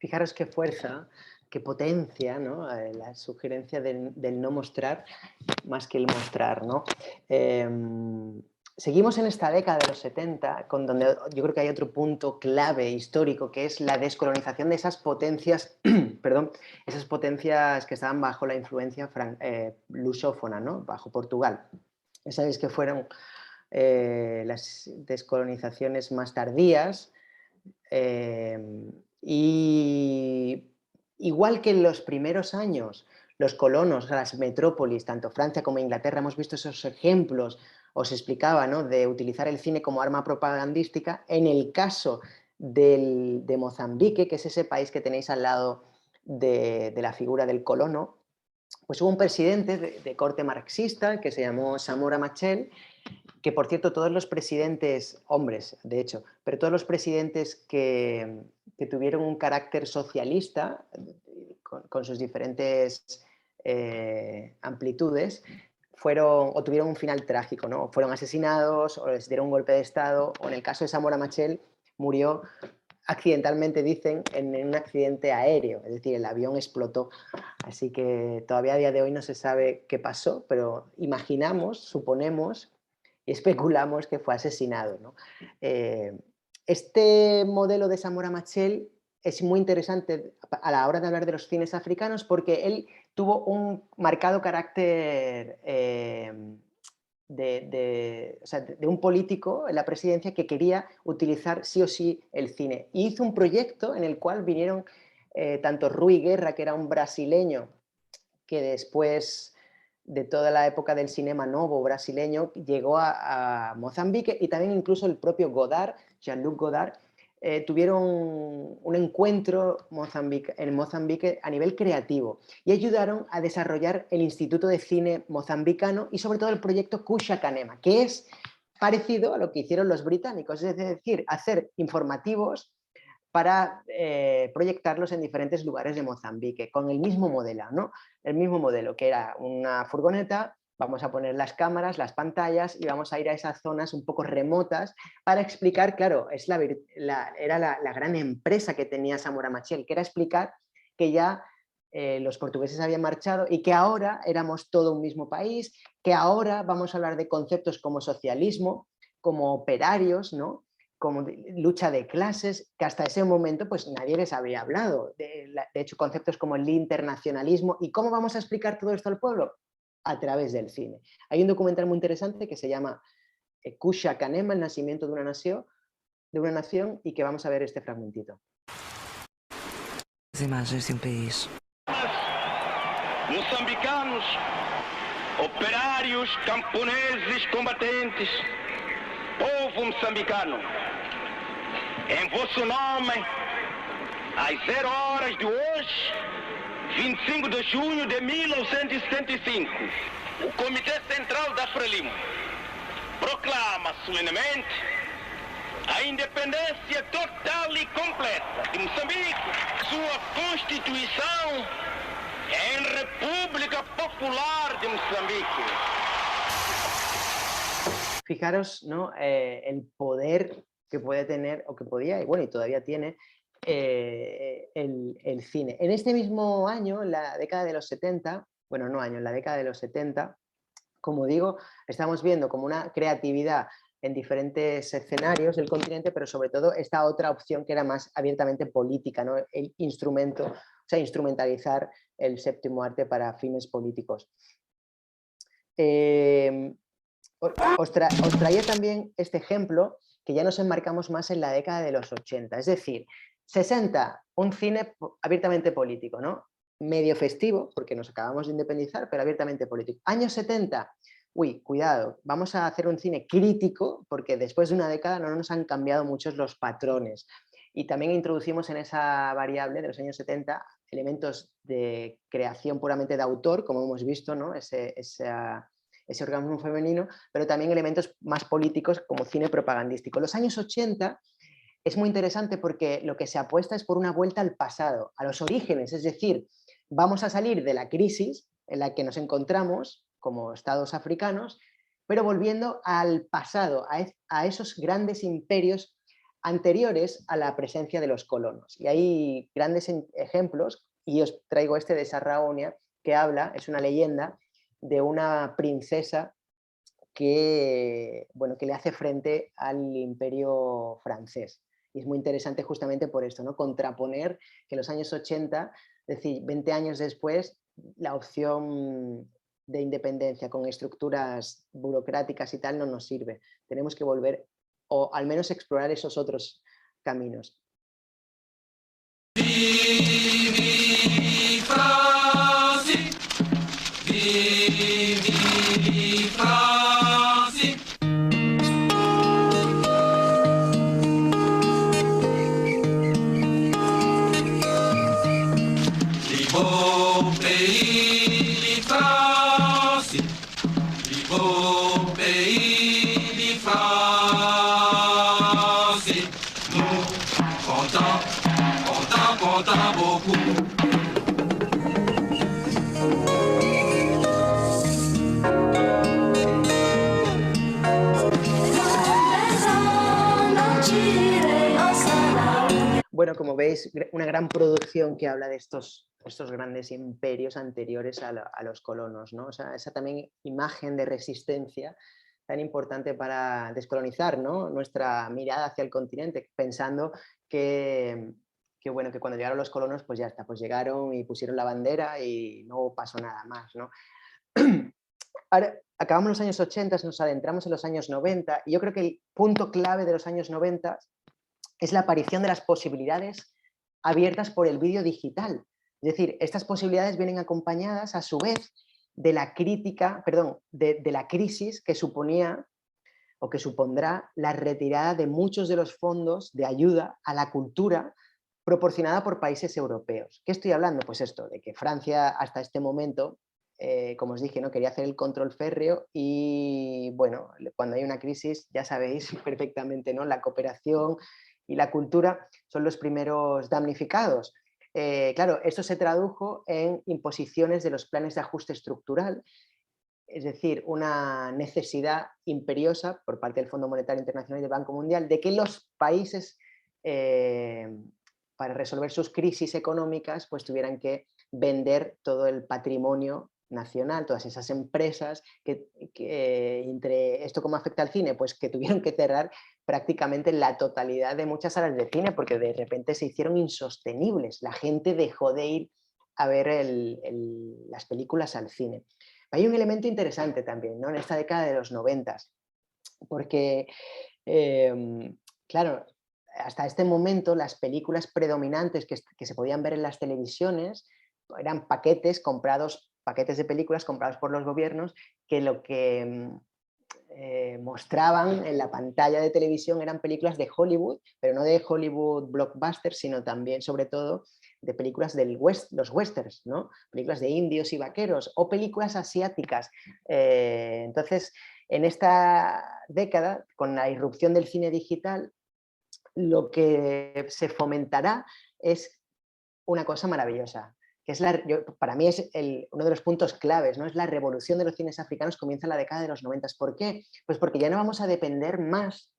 Fijaros qué fuerza, qué potencia, ¿no? La sugerencia del no mostrar más que el mostrar, ¿no? Seguimos en esta década de los 70, con donde yo creo que hay otro punto clave histórico, que es la descolonización de esas potencias, perdón, esas potencias que estaban bajo la influencia lusófona, ¿no? Bajo Portugal. Sabéis que fueron las descolonizaciones más tardías, y igual que en los primeros años, los colonos, las metrópolis, tanto Francia como Inglaterra, hemos visto esos ejemplos, os explicaba, ¿no? De utilizar el cine como arma propagandística. En el caso de Mozambique, que es ese país que tenéis al lado de la figura del colono, pues hubo un presidente de corte marxista que se llamó Samora Machel, que por cierto todos los presidentes, hombres de hecho, pero todos los presidentes que tuvieron un carácter socialista, con sus diferentes amplitudes, fueron o tuvieron un final trágico, ¿no? Fueron asesinados o les dieron un golpe de estado, o en el caso de Samora Machel murió accidentalmente, dicen, en un accidente aéreo, es decir, el avión explotó. Así que todavía a día de hoy no se sabe qué pasó, pero imaginamos, suponemos y especulamos que fue asesinado, ¿no? Este modelo de Samora Machel es muy interesante a la hora de hablar de los cines africanos, porque él tuvo un marcado carácter de un político en la presidencia que quería utilizar sí o sí el cine. Y hizo un proyecto en el cual vinieron tanto Rui Guerra, que era un brasileño que después de toda la época del cinema novo brasileño llegó a Mozambique, y también incluso el propio Godard, Jean-Luc Godard, tuvieron un encuentro en Mozambique a nivel creativo y ayudaron a desarrollar el Instituto de Cine Mozambicano y sobre todo el proyecto Kusha Kanema, que es parecido a lo que hicieron los británicos, es decir, hacer informativos para proyectarlos en diferentes lugares de Mozambique, con el mismo modelo, ¿no? El mismo modelo, que era una furgoneta, vamos a poner las cámaras, las pantallas y vamos a ir a esas zonas un poco remotas para explicar, claro, era la gran empresa que tenía Samora Machel, que era explicar que ya los portugueses habían marchado y que ahora éramos todo un mismo país, que ahora vamos a hablar de conceptos como socialismo, como operarios, ¿no? Como lucha de clases, que hasta ese momento pues nadie les había hablado. De hecho, conceptos como el internacionalismo. ¿Y cómo vamos a explicar todo esto al pueblo? A través del cine. Hay un documental muy interesante que se llama Kusha Kanema, el nacimiento de una nación, y que vamos a ver este fragmentito. As imagens de país. Moçambicanos, operários, camponeses, combatentes, povo moçambicano, em vosso nome, às 0 horas de hoje, 25 de junho de 1975, o Comitê Central da Frelimo proclama solenemente a independência total e completa de Moçambique, sua Constituição em República Popular de Moçambique. Fijaros, ¿no? El poder que puede tener, o que podía, y bueno, y todavía tiene, el cine. En este mismo año, en la década de los 70, bueno, no año, en la década de los 70, como digo, estamos viendo como una creatividad en diferentes escenarios del continente, pero sobre todo esta otra opción que era más abiertamente política, ¿no? El instrumento, o sea, instrumentalizar el séptimo arte para fines políticos. Os traía también este ejemplo, que ya nos enmarcamos más en la década de los 80, es decir, 60, un cine abiertamente político, ¿no? Medio festivo, porque nos acabamos de independizar, pero abiertamente político. Años 70, uy, cuidado, vamos a hacer un cine crítico, porque después de una década no nos han cambiado muchos los patrones. Y también introducimos en esa variable de los años 70 elementos de creación puramente de autor, como hemos visto, ¿no? Ese organismo femenino, pero también elementos más políticos como cine propagandístico. Los años 80 es muy interesante porque lo que se apuesta es por una vuelta al pasado, a los orígenes, es decir, vamos a salir de la crisis en la que nos encontramos como estados africanos, pero volviendo al pasado, a esos grandes imperios anteriores a la presencia de los colonos. Y hay grandes ejemplos, y os traigo este de Sarraonia, que habla, es una leyenda, de una princesa que, bueno, que le hace frente al imperio francés. Y es muy interesante justamente por esto, ¿no? Contraponer que en los años 80, es decir, 20 años después, la opción de independencia con estructuras burocráticas y tal no nos sirve. Tenemos que volver, o al menos explorar esos otros caminos. Bueno, como veis, una gran producción que habla de estos grandes imperios anteriores a los colonos, ¿no? O sea, esa también imagen de resistencia tan importante para descolonizar, ¿no? Nuestra mirada hacia el continente, pensando que bueno, que cuando llegaron los colonos, pues ya está, pues llegaron y pusieron la bandera y no pasó nada más, ¿no? Ahora, acabamos los años 80, nos adentramos en los años 90, y yo creo que el punto clave de los años 90 es la aparición de las posibilidades abiertas por el vídeo digital. Es decir, estas posibilidades vienen acompañadas a su vez de la crítica, perdón, de la crisis que suponía o que supondrá la retirada de muchos de los fondos de ayuda a la cultura proporcionada por países europeos. ¿Qué estoy hablando? Pues esto, de que Francia hasta este momento, como os dije, ¿no? Quería hacer el control férreo y bueno, cuando hay una crisis, ya sabéis perfectamente, ¿no? La cooperación y la cultura son los primeros damnificados. Claro, esto se tradujo en imposiciones de los planes de ajuste estructural, es decir, una necesidad imperiosa por parte del Fondo Monetario Internacional y del Banco Mundial de que los países, para resolver sus crisis económicas, pues tuvieran que vender todo el patrimonio nacional, todas esas empresas que entre esto cómo afecta al cine, pues que tuvieron que cerrar prácticamente la totalidad de muchas salas de cine porque de repente se hicieron insostenibles, la gente dejó de ir a ver las películas al cine. Hay un elemento interesante también, ¿no? En esta década de los 90, porque claro, hasta este momento las películas predominantes que se podían ver en las televisiones eran paquetes de películas comprados por los gobiernos, que lo que mostraban en la pantalla de televisión eran películas de Hollywood, pero no de Hollywood blockbusters, sino también, sobre todo, de películas de los westerns, ¿no? Películas de indios y vaqueros o películas asiáticas. Entonces, en esta década, con la irrupción del cine digital, lo que se fomentará es una cosa maravillosa, que es para mí es uno de los puntos claves, ¿no? Es la revolución de los cines africanos, comienza en la década de los 90. ¿Por qué? Pues porque ya no vamos a depender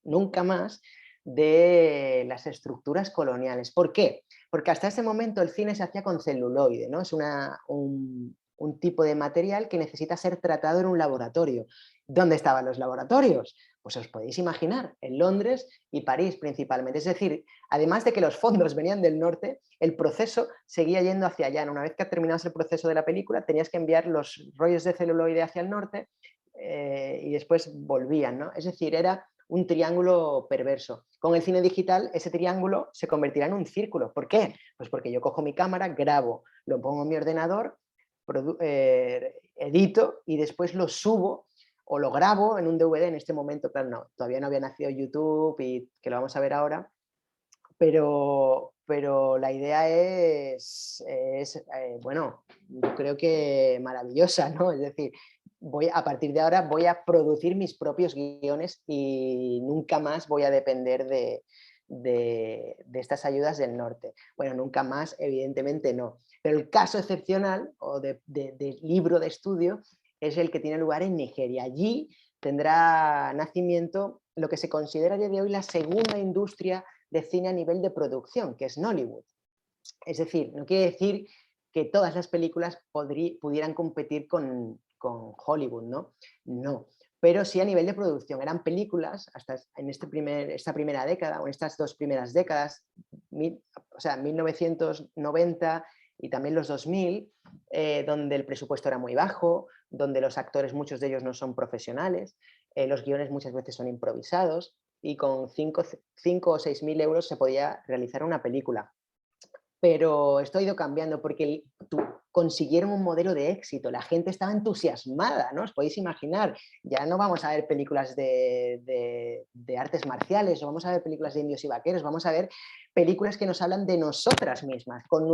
nunca más, de las estructuras coloniales. ¿Por qué? Porque hasta ese momento el cine se hacía con celuloide, ¿no? Es un tipo de material que necesita ser tratado en un laboratorio. ¿Dónde estaban los laboratorios? Pues os podéis imaginar, en Londres y París principalmente. Es decir, además de que los fondos venían del norte, el proceso seguía yendo hacia allá. Una vez que terminabas el proceso de la película, tenías que enviar los rollos de celuloide hacia el norte y después volvían, ¿no? Es decir, era un triángulo perverso. Con el cine digital, ese triángulo se convertirá en un círculo. ¿Por qué? Pues porque yo cojo mi cámara, grabo, lo pongo en mi ordenador, edito y después lo subo o lo grabo en un DVD. En este momento, claro, no, todavía no había nacido YouTube y que lo vamos a ver ahora, pero la idea es bueno, yo creo que maravillosa, ¿no? Es decir, a partir de ahora voy a producir mis propios guiones y nunca más voy a depender de estas ayudas del norte. Bueno, nunca más, evidentemente no. Pero el caso excepcional o de libro de estudio es el que tiene lugar en Nigeria. Allí tendrá nacimiento lo que se considera a día de hoy la segunda industria de cine a nivel de producción, que es Nollywood. Es decir, no quiere decir que todas las películas pudieran competir con Hollywood, ¿no? No, pero sí a nivel de producción. Eran películas, hasta en esta primera década, o en estas dos primeras décadas, o sea, 1990 y también los 2000, donde el presupuesto era muy bajo, donde los actores, muchos de ellos no son profesionales, los guiones muchas veces son improvisados, y con 5 o 6 mil euros se podía realizar una película. Pero esto ha ido cambiando porque consiguieron un modelo de éxito, la gente estaba entusiasmada, ¿no? Os podéis imaginar, ya no vamos a ver películas de artes marciales, o vamos a ver películas de indios y vaqueros, vamos a ver películas que nos hablan de nosotras mismas, con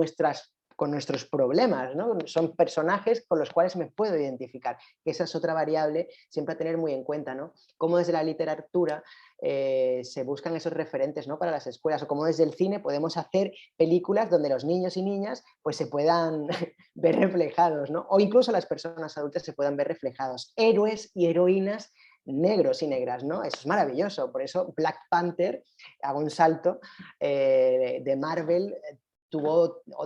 nuestros problemas, ¿no? Son personajes con los cuales me puedo identificar, que esa es otra variable siempre a tener muy en cuenta, ¿no? Cómo desde la literatura se buscan esos referentes, ¿no? Para las escuelas, o como desde el cine podemos hacer películas donde los niños y niñas pues se puedan ver reflejados, ¿no? O incluso las personas adultas se puedan ver reflejados, héroes y heroínas negros y negras, ¿no? Eso es maravilloso, por eso Black Panther, hago un salto, de Marvel,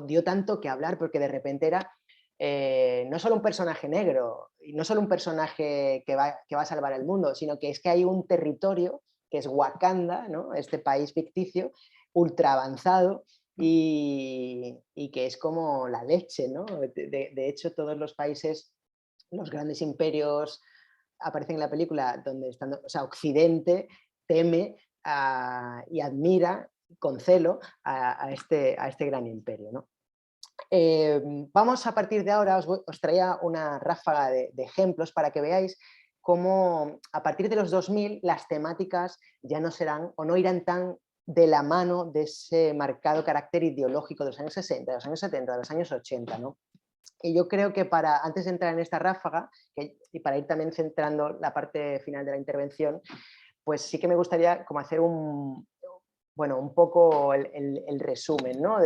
dio tanto que hablar, porque de repente era no solo un personaje negro, y no solo un personaje que va a salvar el mundo, sino que es que hay un territorio que es Wakanda, ¿no? Este país ficticio, ultra avanzado, y que es como la leche, ¿no? De hecho, todos los países, los grandes imperios, aparecen en la película donde están, o sea, Occidente teme y admira con celo a este gran imperio, ¿no? Vamos a partir de ahora, os traía una ráfaga de ejemplos para que veáis cómo a partir de los 2000 las temáticas ya no serán o no irán tan de la mano de ese marcado carácter ideológico de los años 60, de los años 70, de los años 80, ¿no? Y yo creo que antes de entrar en esta ráfaga, y para ir también centrando la parte final de la intervención, pues sí que me gustaría como hacer un poco el resumen, ¿no?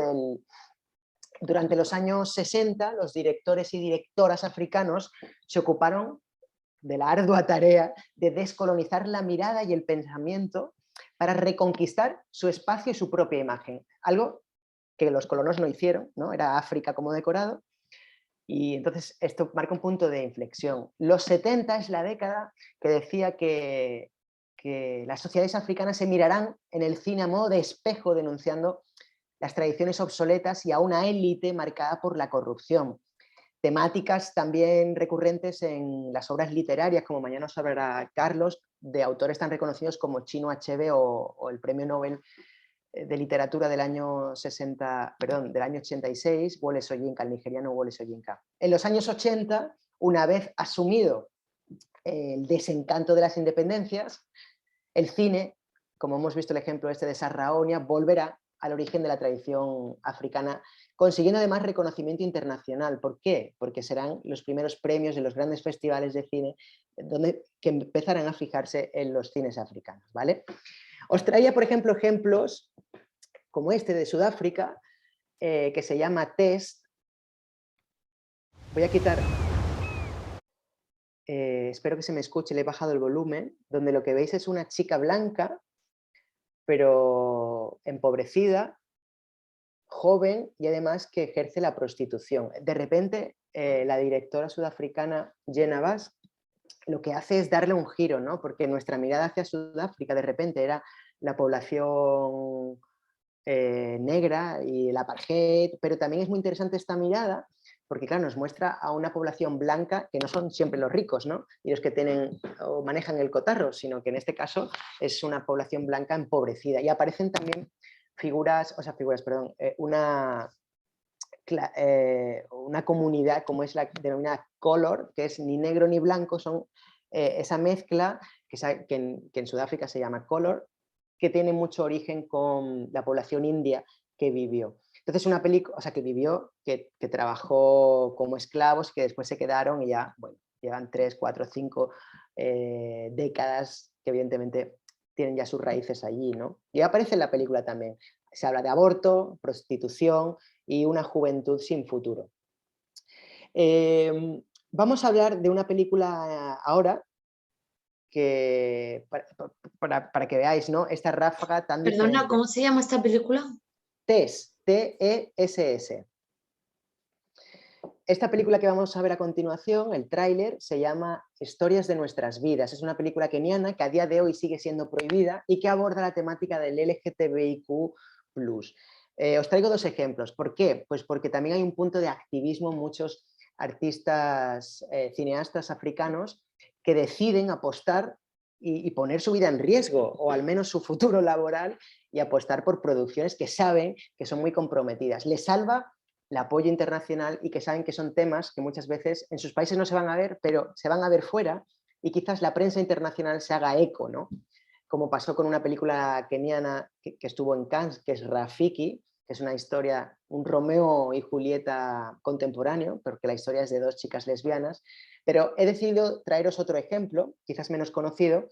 Durante los años 60, los directores y directoras africanos se ocuparon de la ardua tarea de descolonizar la mirada y el pensamiento para reconquistar su espacio y su propia imagen. Algo que los colonos no hicieron, ¿no? Era África como decorado. Y entonces esto marca un punto de inflexión. Los 70 es la década que decía que las sociedades africanas se mirarán en el cine a modo de espejo, denunciando las tradiciones obsoletas y a una élite marcada por la corrupción. Temáticas también recurrentes en las obras literarias, como mañana os hablará Carlos, de autores tan reconocidos como Chinua Achebe o el premio Nobel de literatura del año 86, Wole Soyinka, el nigeriano Wole Soyinka. En los años 80, una vez asumido el desencanto de las independencias, el cine, como hemos visto el ejemplo de Sarraonia, volverá al origen de la tradición africana, consiguiendo además reconocimiento internacional. ¿Por qué? Porque serán los primeros premios de los grandes festivales de cine que empezarán a fijarse en los cines africanos, ¿vale? Os traía, por ejemplo, ejemplos como este de Sudáfrica, que se llama Test. Voy a quitar... espero que se me escuche, le he bajado el volumen, donde lo que veis es una chica blanca, pero empobrecida, joven y además que ejerce la prostitución. De repente, la directora sudafricana Jenna Bass lo que hace es darle un giro, ¿no? Porque nuestra mirada hacia Sudáfrica de repente era la población negra y el apartheid, pero también es muy interesante esta mirada porque, claro, nos muestra a una población blanca que no son siempre los ricos, ¿no? Y los que tienen o manejan el cotarro, sino que en este caso es una población blanca empobrecida. Y aparecen también una comunidad como es la denominada color, que es ni negro ni blanco, son esa mezcla que en Sudáfrica se llama color, que tiene mucho origen con la población india que vivió. Entonces una película, que trabajó como esclavos, que después se quedaron y ya, bueno, llevan 3, 4, 5 décadas que evidentemente tienen ya sus raíces allí, ¿no? Y aparece en la película también. Se habla de aborto, prostitución y una juventud sin futuro. Vamos a hablar de una película ahora para que veáis, ¿no? Esta ráfaga tan Perdona, diferente. ¿cómo se llama esta película? TESS, T-E-S-S. Esta película que vamos a ver a continuación, el tráiler, se llama Historias de nuestras vidas. Es una película keniana que a día de hoy sigue siendo prohibida y que aborda la temática del LGTBIQ+. Os traigo dos ejemplos. ¿Por qué? Pues porque también hay un punto de activismo en muchos artistas, cineastas africanos que deciden apostar y poner su vida en riesgo, o al menos su futuro laboral, y apostar por producciones que saben que son muy comprometidas. Les salva el apoyo internacional y que saben que son temas que muchas veces en sus países no se van a ver, pero se van a ver fuera y quizás la prensa internacional se haga eco, ¿no? Como pasó con una película keniana que estuvo en Cannes, que es Rafiki, que es una historia, un Romeo y Julieta contemporáneo, porque la historia es de dos chicas lesbianas, pero he decidido traeros otro ejemplo, quizás menos conocido,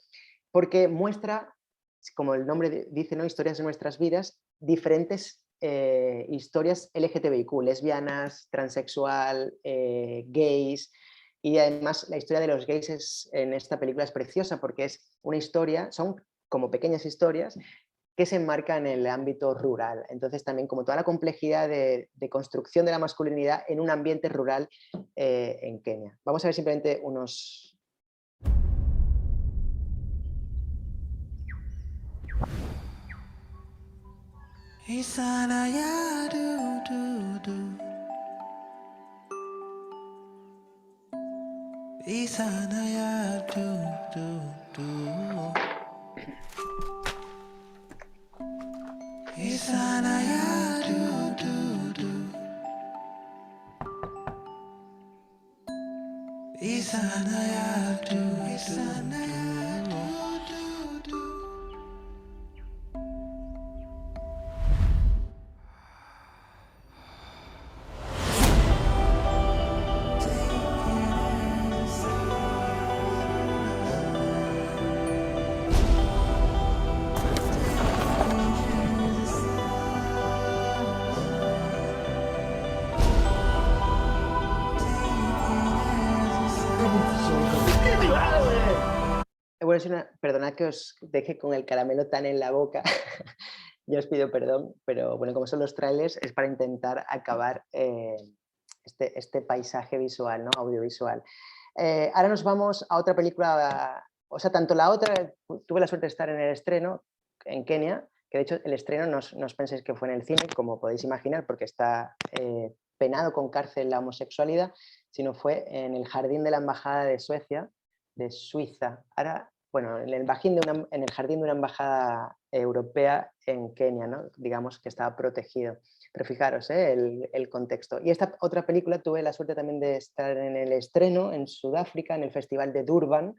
porque muestra, como el nombre dice, ¿no? Historias de nuestras vidas, diferentes historias LGTBIQ, lesbianas, transexual, gays, y además la historia de los gays en esta película es preciosa porque es una historia, son como pequeñas historias que se enmarcan en el ámbito rural. Entonces también como toda la complejidad de construcción de la masculinidad en un ambiente rural en Kenia. Vamos a ver simplemente unos... Isanaya do do do. Isanaya do do do. Isanaya do do do. Isanaya do Isanaya do do do. Bueno, perdonad que os deje con el caramelo tan en la boca, yo os pido perdón, pero bueno, como son los trailers, es para intentar acabar este paisaje visual, ¿no? Audiovisual. Ahora nos vamos a otra película, o sea, tanto la otra, tuve la suerte de estar en el estreno en Kenia, que de hecho el estreno no os penséis que fue en el cine, como podéis imaginar, porque está penado con cárcel la homosexualidad, sino fue en el jardín de la Embajada de Suecia, de Suiza. Ahora, bueno, en el jardín de una embajada europea en Kenia, ¿no? Digamos que estaba protegido. Pero fijaros el contexto. Y esta otra película tuve la suerte también de estar en el estreno en Sudáfrica, en el Festival de Durban,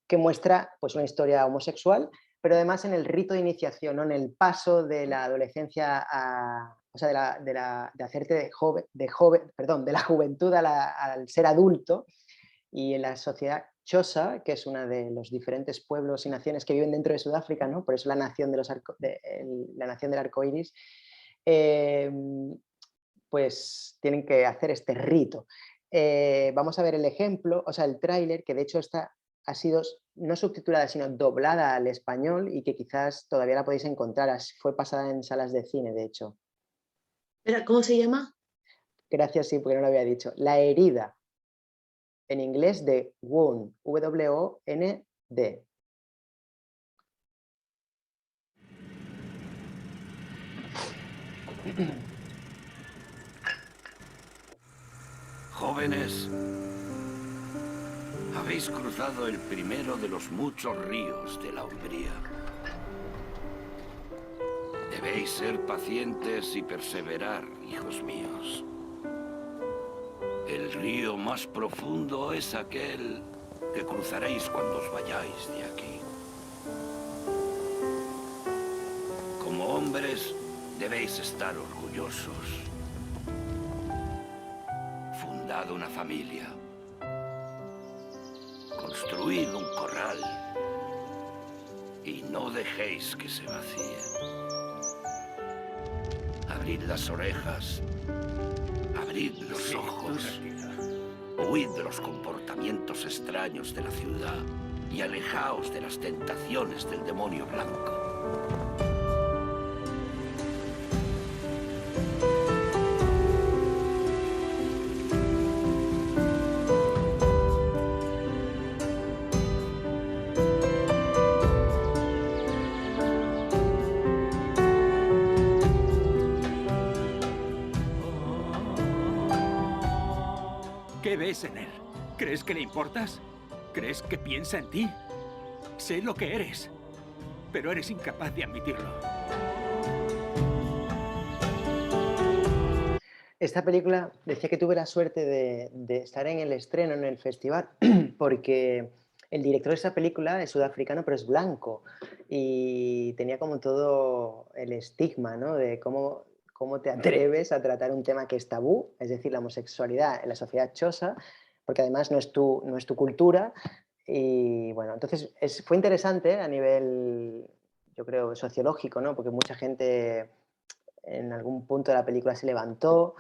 que muestra pues, una historia homosexual, pero además en el rito de iniciación, ¿no? En el paso de la adolescencia a... O sea, de hacerte de la juventud al ser adulto, y en la sociedad Xhosa, que es una de los diferentes pueblos y naciones que viven dentro de Sudáfrica, ¿no? Por eso la nación, la nación del arco iris, pues tienen que hacer este rito. Vamos a ver el ejemplo, o sea, el tráiler, que de hecho ha sido no subtitulada, sino doblada al español y que quizás todavía la podéis encontrar, fue pasada en salas de cine, de hecho. ¿Cómo se llama? Gracias, sí, porque no lo había dicho. La herida. En inglés de Wound, W-O-N-D. Jóvenes, habéis cruzado el primero de los muchos ríos de la Umbría. Debéis ser pacientes y perseverar, hijos míos. El río más profundo es aquel que cruzaréis cuando os vayáis de aquí. Como hombres, debéis estar orgullosos. Fundad una familia. Construid un corral. Y no dejéis que se vacíe. Abrid las orejas. Abrid los ojos. Huid de los comportamientos extraños de la ciudad. y alejaos de las tentaciones del demonio blanco. ¿Qué ves en él? ¿Crees que le importas? ¿Crees que piensa en ti? Sé lo que eres, pero eres incapaz de admitirlo. Esta película, decía que tuve la suerte de estar en el estreno, en el festival, porque el director de esa película es sudafricano, pero es blanco. Y tenía como todo el estigma, ¿no? De cómo te atreves a tratar un tema que es tabú, es decir, la homosexualidad en la sociedad chosa, porque además no es tu cultura. Y bueno, entonces fue interesante a nivel, yo creo, sociológico, ¿no? Porque mucha gente en algún punto de la película se levantó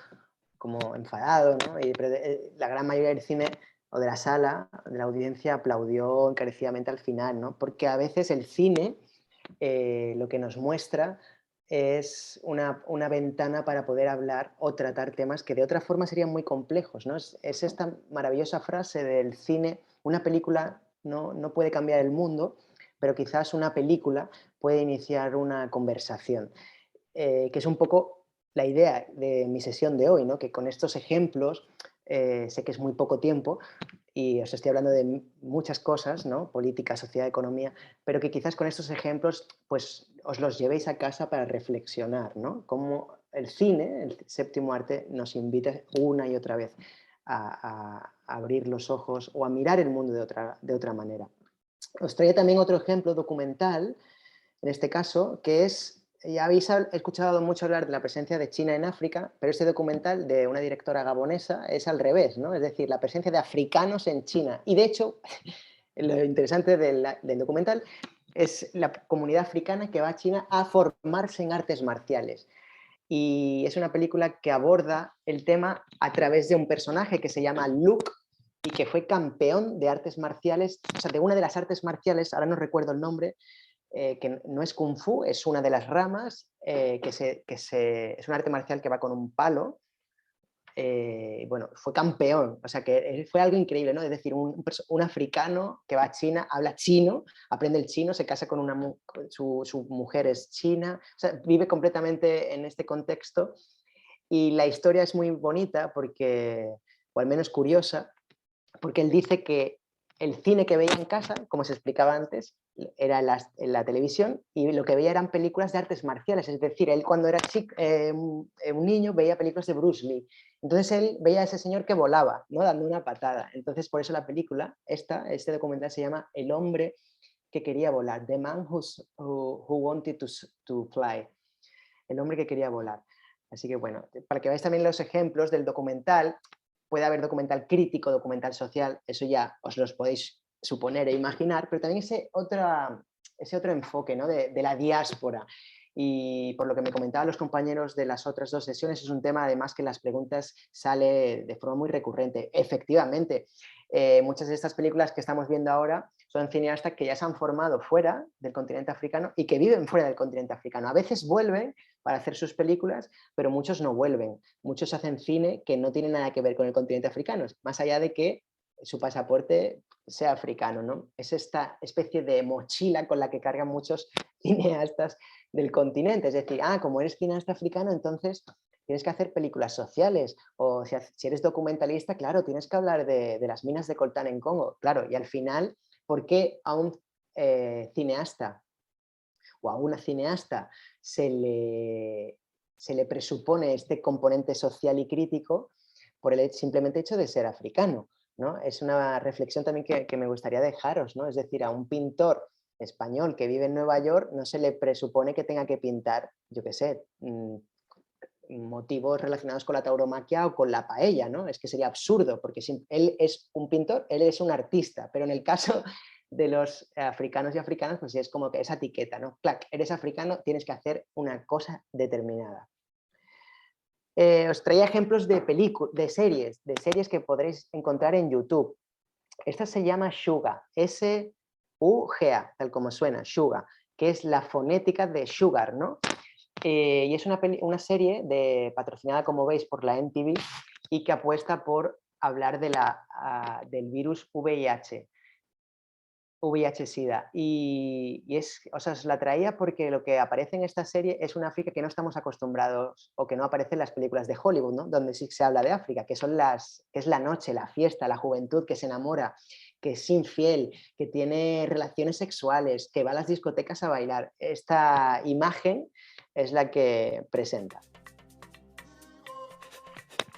como enfadado, ¿no? Pero la gran mayoría del cine o de la sala, de la audiencia, aplaudió encarecidamente al final, ¿no? Porque a veces el cine lo que nos muestra es una ventana para poder hablar o tratar temas que de otra forma serían muy complejos, ¿no? Es esta maravillosa frase del cine: una película no puede cambiar el mundo, pero quizás una película puede iniciar una conversación. Que es un poco la idea de mi sesión de hoy, ¿no? Que con estos ejemplos, sé que es muy poco tiempo y os estoy hablando de muchas cosas, ¿no? Política, sociedad, economía, pero que quizás con estos ejemplos pues, os los llevéis a casa para reflexionar, ¿no? Cómo el cine, el séptimo arte, nos invita una y otra vez a abrir los ojos o a mirar el mundo de otra manera. Os traía también otro ejemplo documental, en este caso, que es... Ya habéis escuchado mucho hablar de la presencia de China en África, pero este documental de una directora gabonesa es al revés, ¿no? Es decir, la presencia de africanos en China. Y de hecho, lo interesante del documental es la comunidad africana que va a China a formarse en artes marciales. Y es una película que aborda el tema a través de un personaje que se llama Luke y que fue campeón de artes marciales, o sea, de una de las artes marciales, ahora no recuerdo el nombre, que no es Kung Fu, es una de las ramas, es un arte marcial que va con un palo. Bueno, fue campeón, o sea que fue algo increíble, ¿no? Es decir, un africano que va a China, habla chino, aprende el chino, se casa con su mujer es china, o sea, vive completamente en este contexto, y la historia es muy bonita porque, o al menos curiosa, porque él dice que el cine que veía en casa, como se explicaba antes, era en la televisión, y lo que veía eran películas de artes marciales. Es decir, él cuando era un niño veía películas de Bruce Lee. Entonces él veía a ese señor que volaba, ¿no? Dando una patada. Entonces por eso la película, este documental se llama El hombre que quería volar, The Man who Wanted to Fly. El hombre que quería volar. Así que bueno, para que veáis también los ejemplos del documental, puede haber documental crítico, documental social, eso ya os los podéis suponer e imaginar, pero también ese otro enfoque, ¿no? de la diáspora. Y por lo que me comentaban los compañeros de las otras dos sesiones, es un tema además que en las preguntas sale de forma muy recurrente. Efectivamente, muchas de estas películas que estamos viendo ahora son cineastas que ya se han formado fuera del continente africano y que viven fuera del continente africano. A veces vuelven para hacer sus películas, pero muchos no vuelven. Muchos hacen cine que no tiene nada que ver con el continente africano, más allá de que su pasaporte sea africano, ¿no? Es esta especie de mochila con la que cargan muchos cineastas del continente. Es decir, como eres cineasta africano, entonces tienes que hacer películas sociales, o si eres documentalista, claro, tienes que hablar de las minas de coltán en Congo, claro, y al final, ¿por qué a un cineasta o a una cineasta se le presupone este componente social y crítico por el simplemente hecho de ser africano, ¿no? Es una reflexión también que me gustaría dejaros, ¿no? Es decir, a un pintor español que vive en Nueva York no se le presupone que tenga que pintar, yo qué sé, motivos relacionados con la tauromaquia o con la paella, ¿no? Es que sería absurdo, porque si él es un pintor, él es un artista, pero en el caso de los africanos y africanas, pues es como que esa etiqueta, ¿no? Clac, eres africano, tienes que hacer una cosa determinada. Os traía ejemplos de series que podréis encontrar en YouTube. Esta se llama Shuga, S-H-U-G-A, S-H-U-G-A, tal como suena, Shuga, que es la fonética de sugar, ¿no? Y es una serie patrocinada, como veis, por la MTV y que apuesta por hablar del virus VIH-Sida. Y os la traía porque lo que aparece en esta serie es una África que no estamos acostumbrados o que no aparece en las películas de Hollywood, ¿no? Donde sí se habla de África, que es la noche, la fiesta, la juventud que se enamora, que es infiel, que tiene relaciones sexuales, que va a las discotecas a bailar. Esta imagen es la que presenta.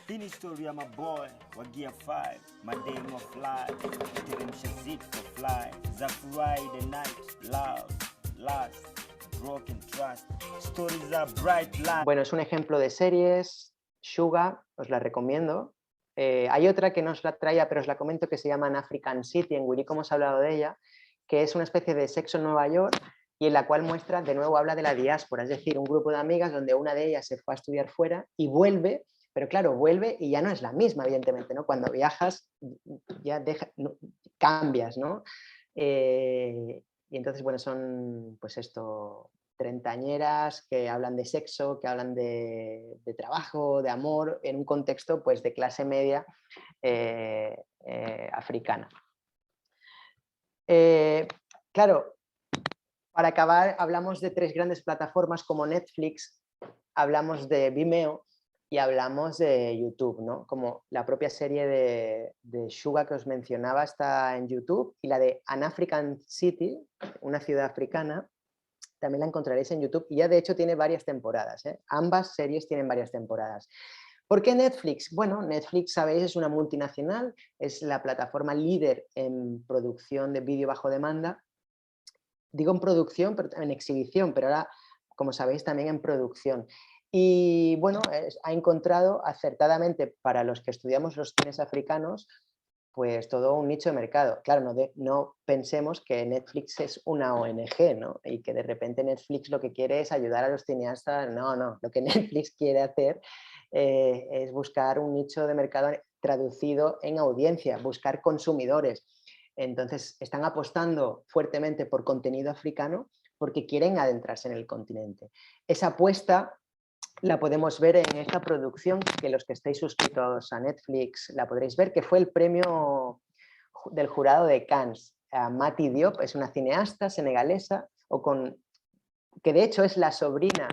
Hii story ya maboy wa Gear 5, mademu fly, teremsha zit for fly, za Friday night, love, lust, broken trust, stories are bright light. Bueno, es un ejemplo de series, Shuga, os la recomiendo. Hay otra que no os la traía, pero os la comento, que se llama An African City, en Willy, como hemos hablado de ella, que es una especie de Sexo en Nueva York y en la cual muestra, de nuevo, habla de la diáspora, es decir, un grupo de amigas donde una de ellas se fue a estudiar fuera y vuelve. Pero claro, vuelve y ya no es la misma, evidentemente, ¿no? Cuando viajas ya cambias, ¿no? Y entonces, bueno, son pues esto, treintañeras que hablan de sexo, que hablan de trabajo, de amor, en un contexto pues de clase media africana. Claro, para acabar, hablamos de 3 grandes plataformas como Netflix, hablamos de Vimeo, y hablamos de YouTube, ¿no? Como la propia serie de Shuga que os mencionaba está en YouTube, y la de An African City, una ciudad africana, también la encontraréis en YouTube, y ya de hecho tiene varias temporadas, ¿eh? Ambas series tienen varias temporadas. ¿Por qué Netflix? Bueno, Netflix, sabéis, es una multinacional, es la plataforma líder en producción de vídeo bajo demanda. Digo en producción, pero en exhibición, pero ahora, como sabéis, también en producción. Y bueno, ha encontrado acertadamente para los que estudiamos los cines africanos, pues todo un nicho de mercado. Claro, no pensemos que Netflix es una ONG, ¿no? Y que de repente Netflix lo que quiere es ayudar a los cineastas. No, lo que Netflix quiere hacer es buscar un nicho de mercado traducido en audiencia, buscar consumidores. Entonces están apostando fuertemente por contenido africano porque quieren adentrarse en el continente. Esa apuesta la podemos ver en esta producción, que los que estéis suscritos a Netflix la podréis ver, que fue el premio del jurado de Cannes. Mati Diop es una cineasta senegalesa, que de hecho es la sobrina.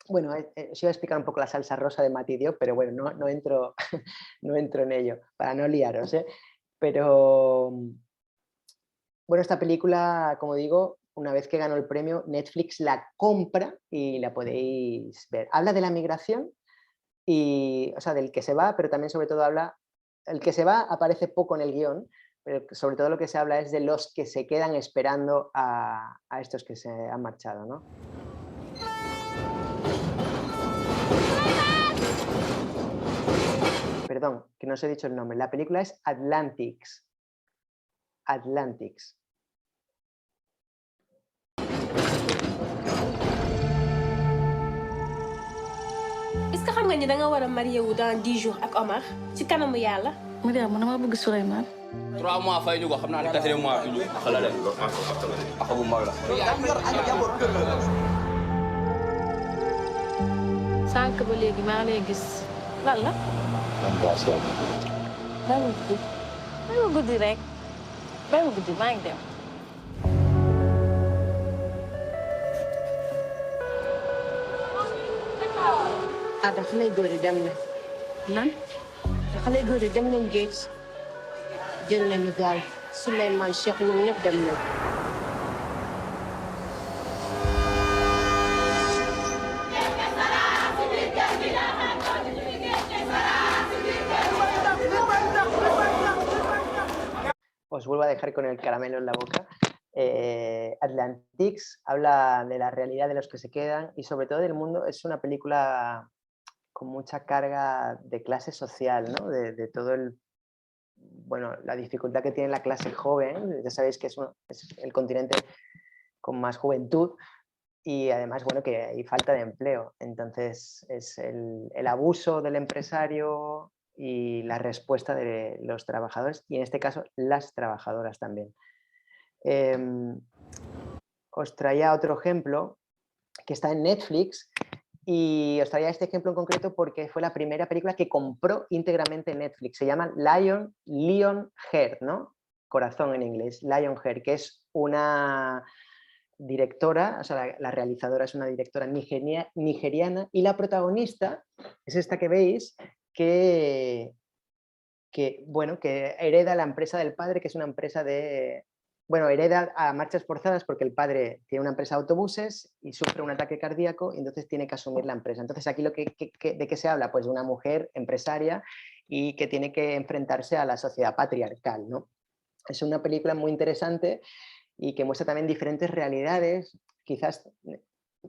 Bueno, os iba a explicar un poco la salsa rosa de Mati Diop, pero bueno, no entro en ello, para no liaros, ¿eh? Pero bueno, esta película, como digo, una vez que ganó el premio, Netflix la compra y la podéis ver. Habla de la migración, o sea, del que se va, pero también sobre todo el que se va aparece poco en el guión, pero sobre todo lo que se habla es de los que se quedan esperando a estos que se han marchado, ¿no? Perdón, que no os he dicho el nombre. La película es Atlantics. Atlantics. Est-ce que xam nga ni da nga war a marié wu dans 10 jours ak Omar ci kanamu yàlla. Maria man dama bëgg Souleymane. 3 mois fay ñu ko xam naa ne 4e mois fi ñu xalale ak bu mag la. Sànq ba léegi maa lay gis lan la. Bàyyi ma guddi rek bàyyi ma guddi maa ngi dem. Ada xale góor yi dem na. Lan? Xale góor yi dem nañ géej jël nañu gaal Souleymane Cheikh ñoom ñëpp dem nañ. Os vuelvo a dejar con el caramelo en la boca. Atlantics habla de la realidad de los que se quedan y sobre todo del mundo. Es una película con mucha carga de clase social, ¿no? De todo la dificultad que tiene la clase joven. Ya sabéis que es el continente con más juventud y además, bueno, que hay falta de empleo. Entonces es el abuso del empresario y la respuesta de los trabajadores y en este caso las trabajadoras también. Os traía otro ejemplo que está en Netflix y os traía este ejemplo en concreto porque fue la primera película que compró íntegramente Netflix. Se llama Lionheart, ¿no? Corazón en inglés, Lionheart, que es una directora, o sea, la realizadora es una directora nigeriana y la protagonista es esta que veis que hereda la empresa del padre, que es una empresa de... Bueno, hereda a marchas forzadas porque el padre tiene una empresa de autobuses y sufre un ataque cardíaco y entonces tiene que asumir la empresa. Entonces aquí ¿de qué se habla? Pues de una mujer empresaria y que tiene que enfrentarse a la sociedad patriarcal, ¿no? Es una película muy interesante y que muestra también diferentes realidades. Quizás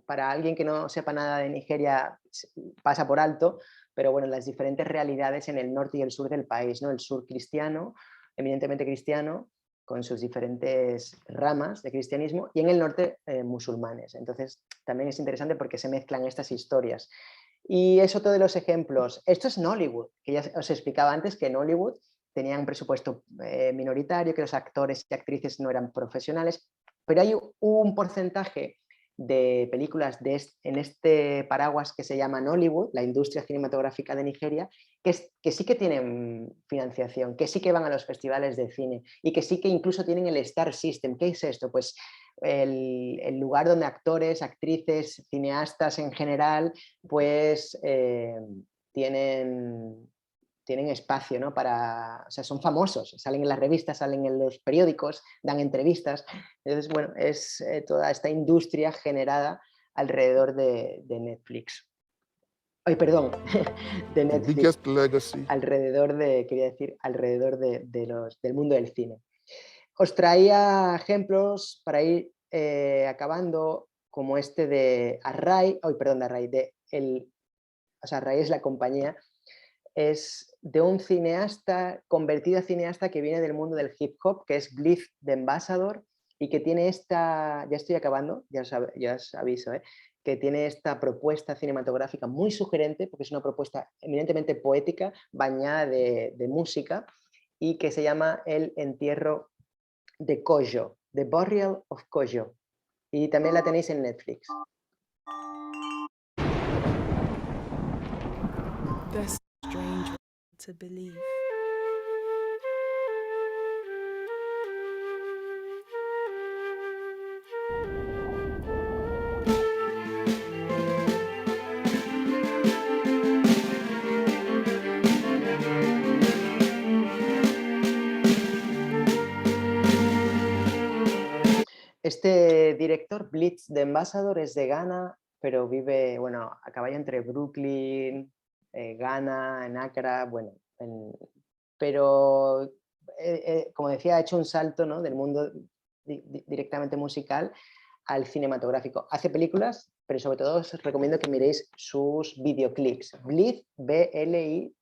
para alguien que no sepa nada de Nigeria pasa por alto, pero bueno, las diferentes realidades en el norte y el sur del país, ¿no? El sur cristiano, eminentemente cristiano, con sus diferentes ramas de cristianismo, y en el norte musulmanes. Entonces también es interesante porque se mezclan estas historias. Y es otro de los ejemplos. Esto es Nollywood, que ya os explicaba antes que Nollywood tenían un presupuesto minoritario, que los actores y actrices no eran profesionales, pero hay un porcentaje de películas en este paraguas que se llama Nollywood, la industria cinematográfica de Nigeria, que sí que tienen financiación, que sí que van a los festivales de cine y que sí que incluso tienen el Star System. ¿Qué es esto? Pues el lugar donde actores, actrices, cineastas en general, pues tienen espacio, ¿no? O sea, son famosos, salen en las revistas, salen en los periódicos, dan entrevistas. Entonces, bueno, es toda esta industria generada alrededor de Netflix. Ay, perdón, de Netflix. Alrededor del mundo del cine. Os traía ejemplos para ir acabando, como este de Array, Array es la compañía, es de un cineasta, convertido a cineasta que viene del mundo del hip hop, que es Blythe the Ambassador, y que tiene ya estoy acabando, ya os aviso, que tiene esta propuesta cinematográfica muy sugerente, porque es una propuesta eminentemente poética, bañada de música, y que se llama El entierro de Kojo, The Burial of Kojo, y también la tenéis en Netflix. That's strange to believe. Este director, Blitz the Ambassador, es de Ghana, pero vive, bueno, a caballo entre Brooklyn, Ghana, en Accra, bueno, pero como decía, ha hecho un salto, ¿no? Del mundo directamente musical al cinematográfico. Hace películas, pero sobre todo os recomiendo que miréis sus videoclips. Blitz, B-L-I-Z,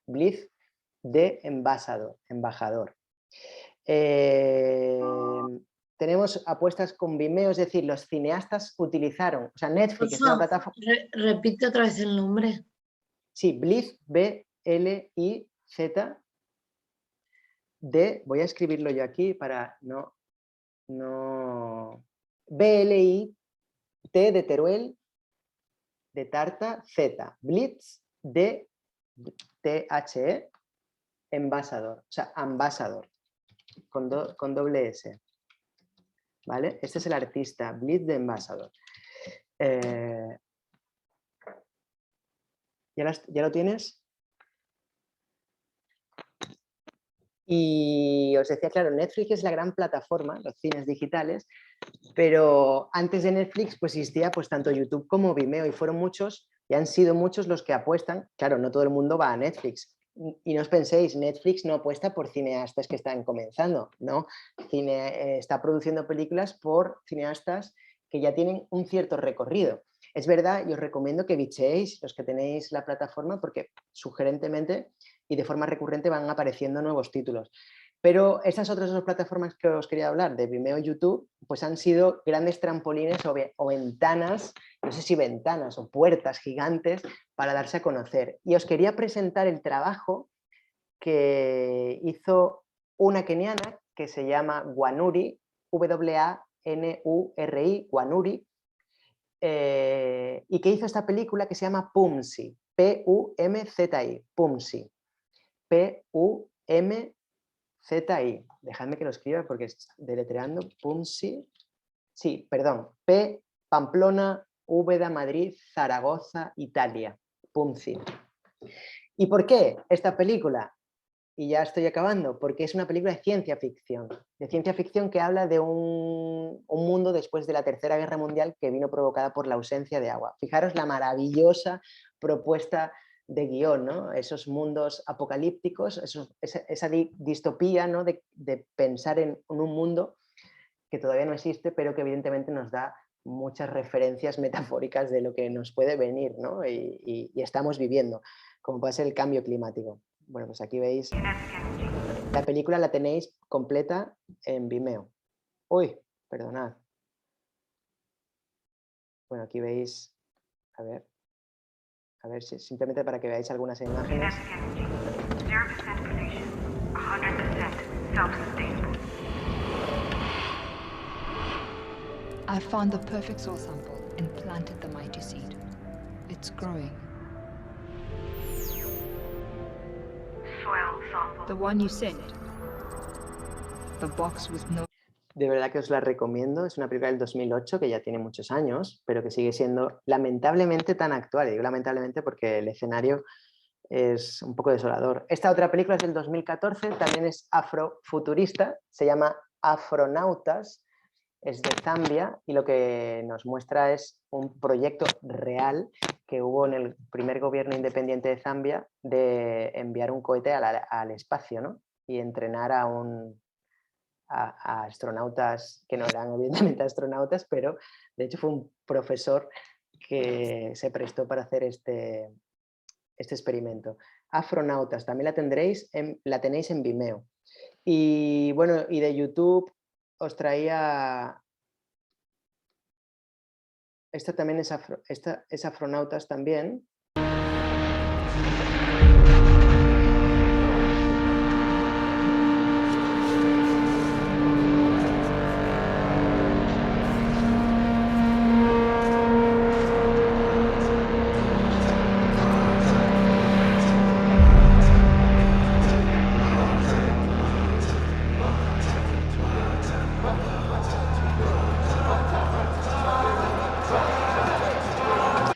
Blitz the Ambassador, embajador. Tenemos apuestas con Vimeo, es decir, los cineastas utilizaron, o sea, Netflix es una plataforma... Repite otra vez el nombre. Sí, Blitz, B-L-I-Z, voy a escribirlo yo aquí para no... B-L-I-T de Teruel, de Tarta, Z, Blitz, D-T-H-E, Ambassador, o sea, Ambassador, con doble S. ¿Vale? Este es el artista, Blitz the Ambassador. ¿Ya lo tienes? Y os decía, claro, Netflix es la gran plataforma, los cines digitales, pero antes de Netflix pues existía pues tanto YouTube como Vimeo y fueron muchos y han sido muchos los que apuestan. Claro, no todo el mundo va a Netflix. Y no os penséis, Netflix no apuesta por cineastas que están comenzando, ¿no? Está produciendo películas por cineastas que ya tienen un cierto recorrido. Es verdad, y os recomiendo que bicheéis los que tenéis la plataforma porque sugerentemente y de forma recurrente van apareciendo nuevos títulos. Pero estas otras dos plataformas que os quería hablar, de Vimeo y YouTube, pues han sido grandes trampolines o ventanas, no sé si ventanas o puertas gigantes para darse a conocer. Y os quería presentar el trabajo que hizo una keniana que se llama Wanuri, W-A-N-U-R-I, Wanuri, y que hizo esta película que se llama Pumzi, P-U-M-Z-I, Pumzi, P-U-M-Z-I. Dejadme que lo escriba porque es deletreando, Pumzi, sí, perdón, P, Pamplona, Úbeda, Madrid, Zaragoza, Italia, Pumzi. ¿Y por qué esta película? Y ya estoy acabando, porque es una película de ciencia ficción que habla de un mundo después de la Tercera Guerra Mundial que vino provocada por la ausencia de agua. Fijaros la maravillosa propuesta de guión, ¿no? Esos mundos apocalípticos, esa distopía, ¿no? de pensar en un mundo que todavía no existe, pero que evidentemente nos da muchas referencias metafóricas de lo que nos puede venir, ¿no? y estamos viviendo, como puede ser el cambio climático. Bueno, pues aquí veis, la película la tenéis completa en Vimeo. Uy, perdonad. Bueno, aquí veis, a ver si simplemente para que veáis algunas imágenes. I found the perfect soil sample and planted the mighty seed. It's growing. The one you sent. The box with no... De verdad que os la recomiendo, es una película del 2008 que ya tiene muchos años, pero que sigue siendo lamentablemente tan actual. Y digo lamentablemente porque el escenario es un poco desolador. Esta otra película es del 2014, también es afrofuturista, se llama Afronautas, es de Zambia y lo que nos muestra es un proyecto real que hubo en el primer gobierno independiente de Zambia de enviar un cohete al espacio, ¿no? Y entrenar a astronautas que no eran evidentemente astronautas, pero de hecho fue un profesor que se prestó para hacer este experimento. Afronautas, también la tenéis en Vimeo. Y bueno, y de YouTube os traía... Esta también es Afronautas también.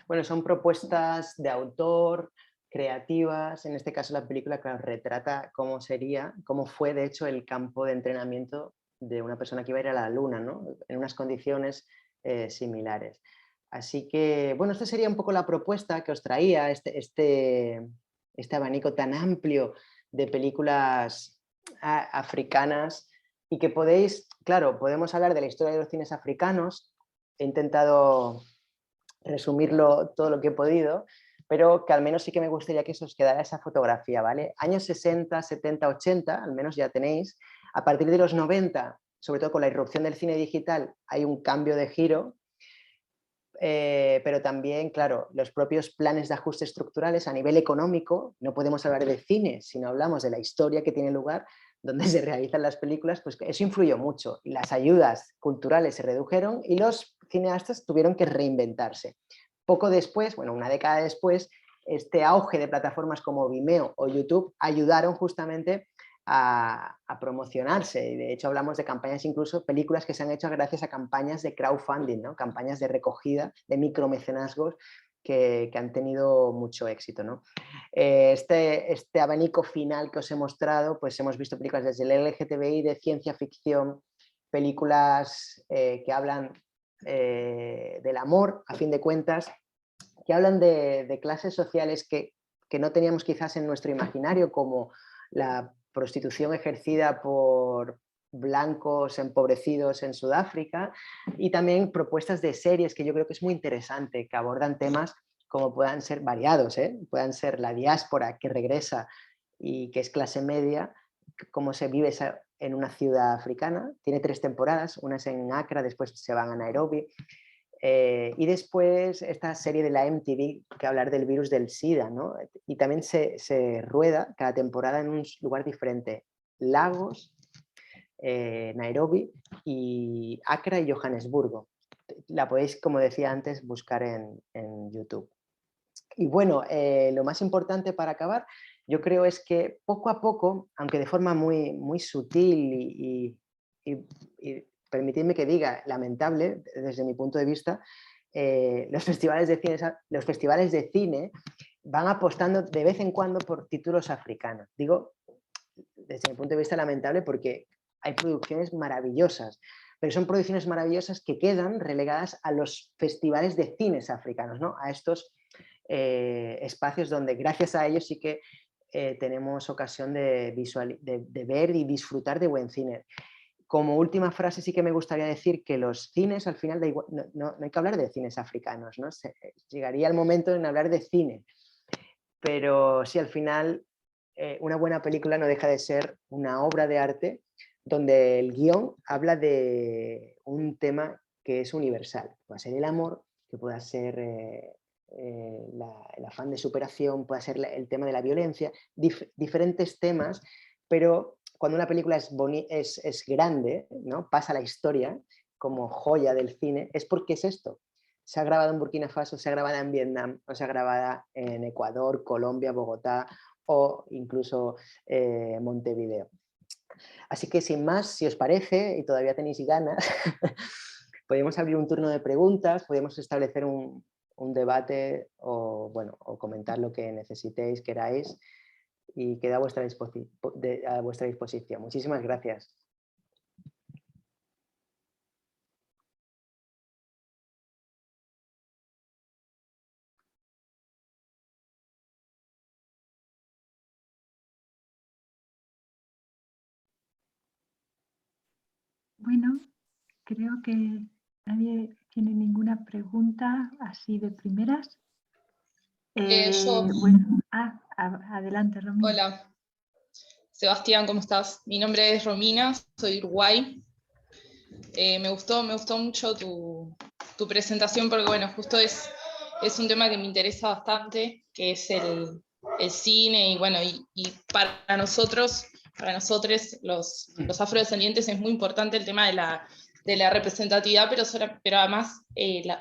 Bueno, son propuestas de autor, creativas. En este caso la película, claro, retrata cómo fue de hecho el campo de entrenamiento de una persona que iba a ir a la luna, ¿no? En unas condiciones similares. Así que, bueno, esta sería un poco la propuesta que os traía, este abanico tan amplio de películas africanas y que podéis, claro, podemos hablar de la historia de los cines africanos. He intentado resumirlo todo lo que he podido, pero que al menos sí que me gustaría que se os quedara esa fotografía, ¿vale? Años 60, 70, 80, al menos ya tenéis. A partir de los 90, sobre todo con la irrupción del cine digital, hay un cambio de giro, pero también, claro, los propios planes de ajuste estructurales a nivel económico, no podemos hablar de cine si no hablamos de la historia que tiene lugar, donde se realizan las películas, pues eso influyó mucho. Y las ayudas culturales se redujeron y los cineastas tuvieron que reinventarse. Poco después, bueno, una década después, este auge de plataformas como Vimeo o YouTube ayudaron justamente a promocionarse. Y de hecho hablamos de campañas, incluso películas que se han hecho gracias a campañas de crowdfunding, ¿no? Campañas de recogida, de micromecenazgos que han tenido mucho éxito, ¿no? Este abanico final que os he mostrado, pues hemos visto películas desde el LGTBI, de ciencia ficción, películas que hablan del amor, a fin de cuentas, que hablan de clases sociales que no teníamos quizás en nuestro imaginario, como la prostitución ejercida por blancos empobrecidos en Sudáfrica, y también propuestas de series que yo creo que es muy interesante, que abordan temas como puedan ser variados, puedan ser la diáspora que regresa y que es clase media, cómo se vive en una ciudad africana. Tiene 3 temporadas, una es en Accra, después se van a Nairobi, y después esta serie de la MTV que hablar del virus del SIDA, ¿no? Y también se rueda cada temporada en un lugar diferente. Lagos, Nairobi, y Accra y Johannesburgo. La podéis, como decía antes, buscar en YouTube. Y bueno, lo más importante para acabar, yo creo es que poco a poco, aunque de forma muy, muy sutil y permitidme que diga lamentable desde mi punto de vista, los festivales de cine van apostando de vez en cuando por títulos africanos. Digo, desde mi punto de vista lamentable porque hay producciones maravillosas, pero son producciones maravillosas que quedan relegadas a los festivales de cines africanos, ¿no? A estos espacios donde gracias a ellos sí que tenemos ocasión de ver y disfrutar de buen cine. Como última frase sí que me gustaría decir que los cines al final no hay que hablar de cines africanos, ¿no? Llegaría el momento en hablar de cine, pero sí, al final una buena película no deja de ser una obra de arte donde el guión habla de un tema que es universal, puede ser el amor, que pueda ser el afán de superación, puede ser el tema de la violencia, diferentes temas, pero cuando una película es grande, ¿no? Pasa a la historia como joya del cine, es porque es esto. Se ha grabado en Burkina Faso, se ha grabado en Vietnam, o se ha grabado en Ecuador, Colombia, Bogotá o incluso Montevideo. Así que sin más, si os parece y todavía tenéis ganas, podemos abrir un turno de preguntas, podemos establecer un debate o, bueno, o comentar lo que necesitéis, queráis, y queda a vuestra disposición. Muchísimas gracias. Bueno, creo que nadie tiene ninguna pregunta así de primeras. Bueno, adelante, Romina. Hola, Sebastián, ¿cómo estás? Mi nombre es Romina, soy de Uruguay. Me gustó mucho tu presentación porque, bueno, justo es un tema que me interesa bastante, que es el cine, y bueno, y para nosotros los afrodescendientes es muy importante el tema de la representatividad, pero además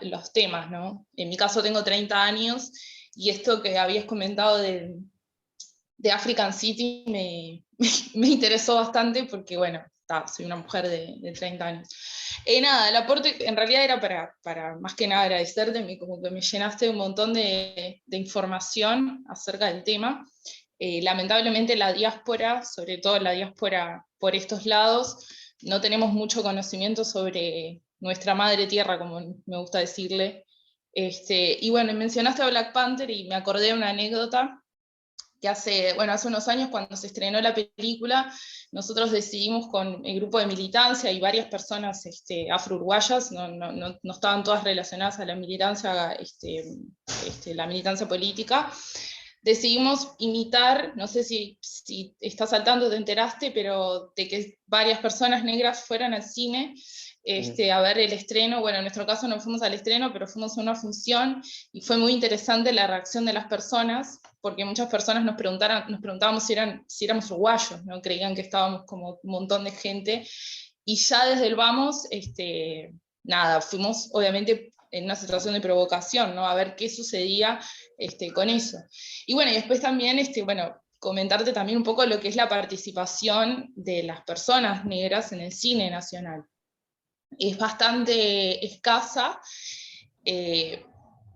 los temas, ¿no? En mi caso tengo 30 años y esto que habías comentado de African City me interesó bastante porque, bueno, soy una mujer de 30 años. Nada, el aporte en realidad era para más que nada agradecerte, como que me llenaste un montón de información acerca del tema. Lamentablemente la diáspora, sobre todo la diáspora por estos lados, no tenemos mucho conocimiento sobre nuestra madre tierra, como me gusta decirle. Y bueno, mencionaste a Black Panther y me acordé de una anécdota que hace unos años, cuando se estrenó la película, nosotros decidimos con el grupo de militancia y varias personas afro-uruguayas, no estaban todas relacionadas a la militancia, la militancia política, decidimos imitar, no sé si estás al tanto, te enteraste, pero de que varias personas negras fueran al cine a ver el estreno. Bueno, en nuestro caso no fuimos al estreno, pero fuimos a una función, y fue muy interesante la reacción de las personas, porque muchas personas nos preguntábamos si éramos uruguayos, ¿no? Creían que estábamos como un montón de gente, y ya desde el vamos, nada, fuimos obviamente en una situación de provocación, ¿no? A ver qué sucedía con eso. Y bueno, y después también, comentarte también un poco lo que es la participación de las personas negras en el cine nacional. Es bastante escasa,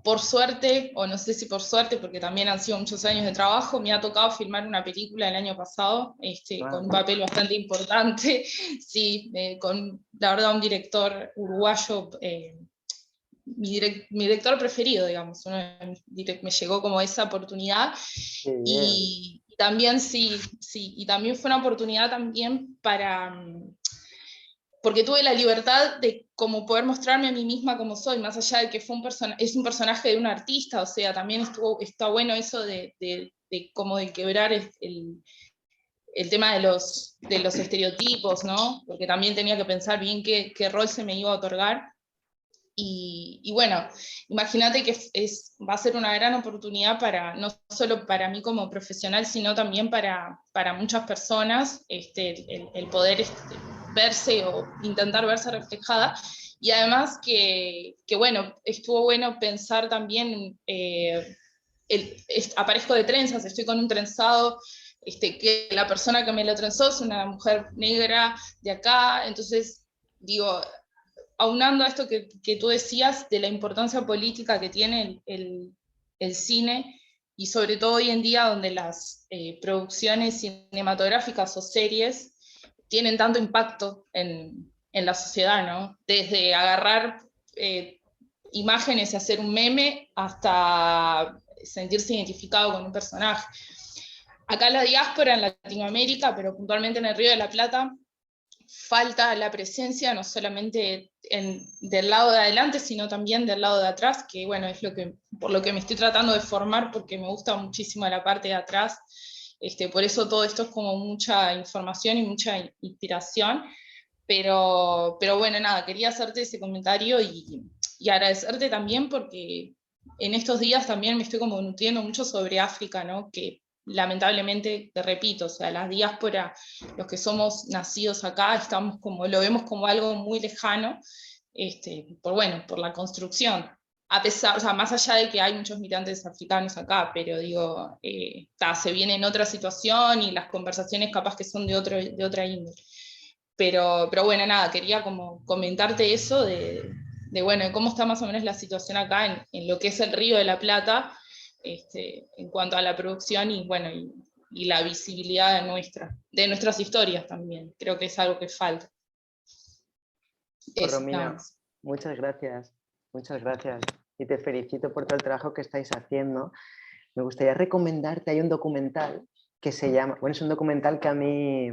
por suerte, o no sé si por suerte, porque también han sido muchos años de trabajo, me ha tocado filmar una película el año pasado, con un papel bastante importante, sí, con la verdad un director uruguayo, mi director preferido, digamos, me llegó como esa oportunidad, y también y también fue una oportunidad también porque tuve la libertad de como poder mostrarme a mí misma como soy, más allá de que es un personaje de un artista, o sea, también está bueno eso de como de quebrar el tema de los estereotipos, ¿no? Porque también tenía que pensar bien qué rol se me iba a otorgar. Y bueno, imagínate que va a ser una gran oportunidad no solo para mí como profesional, sino también para muchas personas, el poder verse o intentar verse reflejada. Y además que bueno, estuvo bueno pensar también, aparezco de trenzas, estoy con un trenzado, que la persona que me lo trenzó es una mujer negra de acá, entonces digo, aunando a esto que tú decías de la importancia política que tiene el cine, y sobre todo hoy en día donde las producciones cinematográficas o series tienen tanto impacto en la sociedad, ¿no? Desde agarrar imágenes y hacer un meme hasta sentirse identificado con un personaje. Acá la diáspora en Latinoamérica, pero puntualmente en el Río de la Plata, falta la presencia no solamente del lado de adelante, sino también del lado de atrás, que bueno, es por lo que me estoy tratando de formar, porque me gusta muchísimo la parte de atrás. Por eso todo esto es como mucha información y mucha inspiración. Pero bueno, nada, quería hacerte ese comentario y agradecerte también porque en estos días también me estoy como nutriendo mucho sobre África, ¿no? Que lamentablemente, te repito, o sea, la diáspora, los que somos nacidos acá, lo vemos como algo muy lejano, por la construcción. A pesar, o sea, más allá de que hay muchos migrantes africanos acá, pero digo, se viene en otra situación y las conversaciones capaz que son de otra índole. Pero bueno, nada, quería como comentarte eso de cómo está más o menos la situación acá en lo que es el Río de la Plata, en cuanto a la producción y la visibilidad de nuestras historias también. Creo que es algo que falta. Romina, muchas gracias, y te felicito por todo el trabajo que estáis haciendo. Me gustaría recomendarte, hay un documental que se llama, es un documental que a mí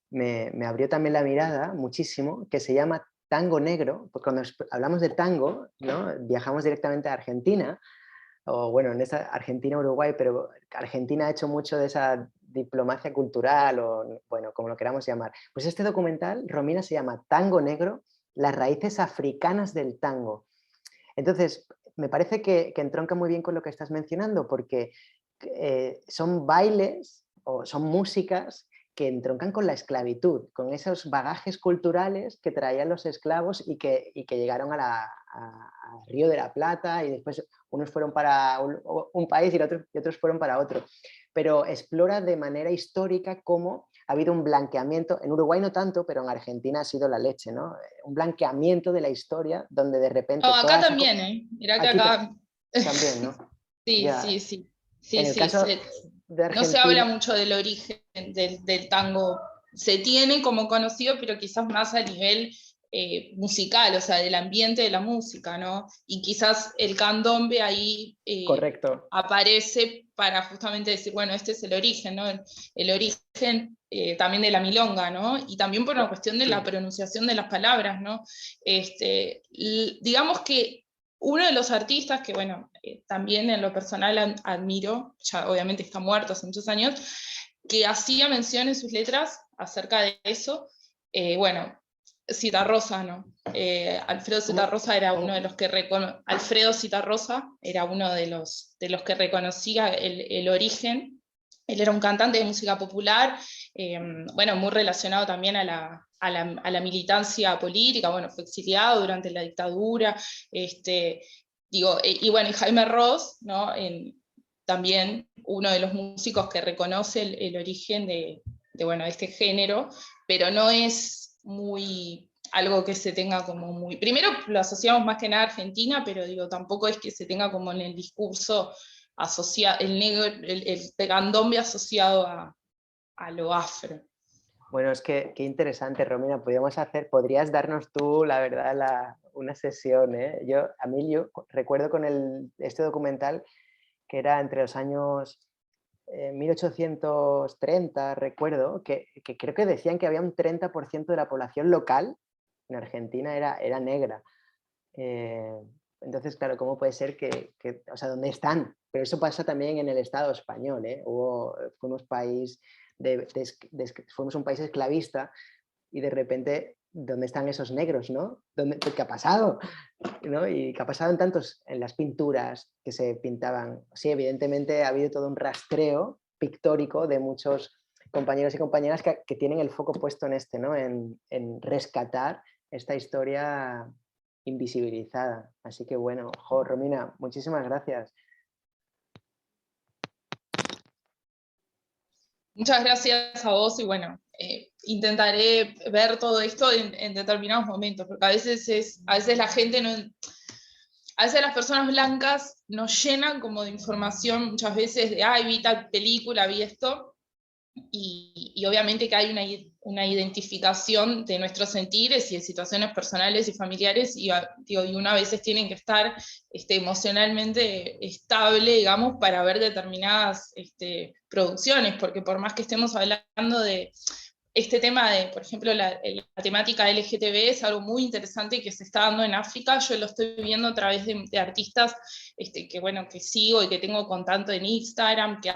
me abrió también la mirada muchísimo, que se llama Tango Negro, porque cuando hablamos de tango, ¿no? Viajamos directamente a Argentina, o bueno, en esta Argentina-Uruguay, pero Argentina ha hecho mucho de esa diplomacia cultural, o bueno, como lo queramos llamar. Pues este documental, Romina, se llama Tango Negro, las raíces africanas del tango. Entonces, me parece que entronca muy bien con lo que estás mencionando, porque son bailes o son músicas que entroncan con la esclavitud, con esos bagajes culturales que traían los esclavos y que llegaron al Río de la Plata, y después unos fueron para un país y otros fueron para otro. Pero explora de manera histórica cómo ha habido un blanqueamiento, en Uruguay no tanto, pero en Argentina ha sido la leche, ¿no? Un blanqueamiento de la historia donde de repente... acá también, ¿eh? Mirá que acá... También, ¿no? Sí, ya. sí. En el caso de Argentina... No se habla mucho del origen del tango. Se tiene como conocido, pero quizás más a nivel musical, o sea, del ambiente de la música, ¿no? Y quizás el candombe ahí Correcto. Aparece para justamente decir, bueno, este es el origen, ¿no? El origen también de la milonga, ¿no? Y también por una cuestión de la pronunciación de las palabras, ¿no? Digamos que uno de los artistas que, bueno, también en lo personal admiro, ya obviamente está muerto hace muchos años, que hacía mención en sus letras acerca de eso, Citarrosa, ¿no? Alfredo Citarrosa era uno de los que Alfredo Citarrosa era uno de los que reconocía el origen. Él era un cantante de música popular, muy relacionado también a la militancia política, fue exiliado durante la dictadura, y Jaime Ross, ¿no? También uno de los músicos que reconoce el origen de este género, pero no es muy algo que se tenga como muy... Primero lo asociamos más que nada a Argentina, pero tampoco es que se tenga como en el discurso asociado, el candombe asociado a lo afro. Bueno, es que qué interesante, Romina, podrías darnos tú, la verdad, una sesión, ¿eh? Yo recuerdo con este documental que era entre los años 1830, recuerdo, que creo que decían que había un 30% de la población local en Argentina era negra. Entonces, claro, ¿cómo puede ser o sea, ¿dónde están? Pero eso pasa también en el Estado español, ¿eh? Fuimos un país esclavista y de repente, ¿dónde están esos negros, no? ¿Qué ha pasado? ¿No? Y qué ha pasado en las pinturas que se pintaban. Sí, evidentemente ha habido todo un rastreo pictórico de muchos compañeros y compañeras que tienen el foco puesto en ¿no? En rescatar esta historia invisibilizada. Así que bueno, Romina, muchísimas gracias. Muchas gracias a vos y bueno, intentaré ver todo esto en determinados momentos, porque a veces la gente no... A veces las personas blancas nos llenan como de información muchas veces de, ay, vi tal película, vi esto, y obviamente que hay una identificación de nuestros sentires y de situaciones personales y familiares, y uno a veces tiene que estar emocionalmente estable, digamos, para ver determinadas producciones, porque por más que estemos hablando de este tema de, por ejemplo, la temática LGTB es algo muy interesante que se está dando en África. Yo lo estoy viendo a través de artistas que sigo y que tengo contacto en Instagram, que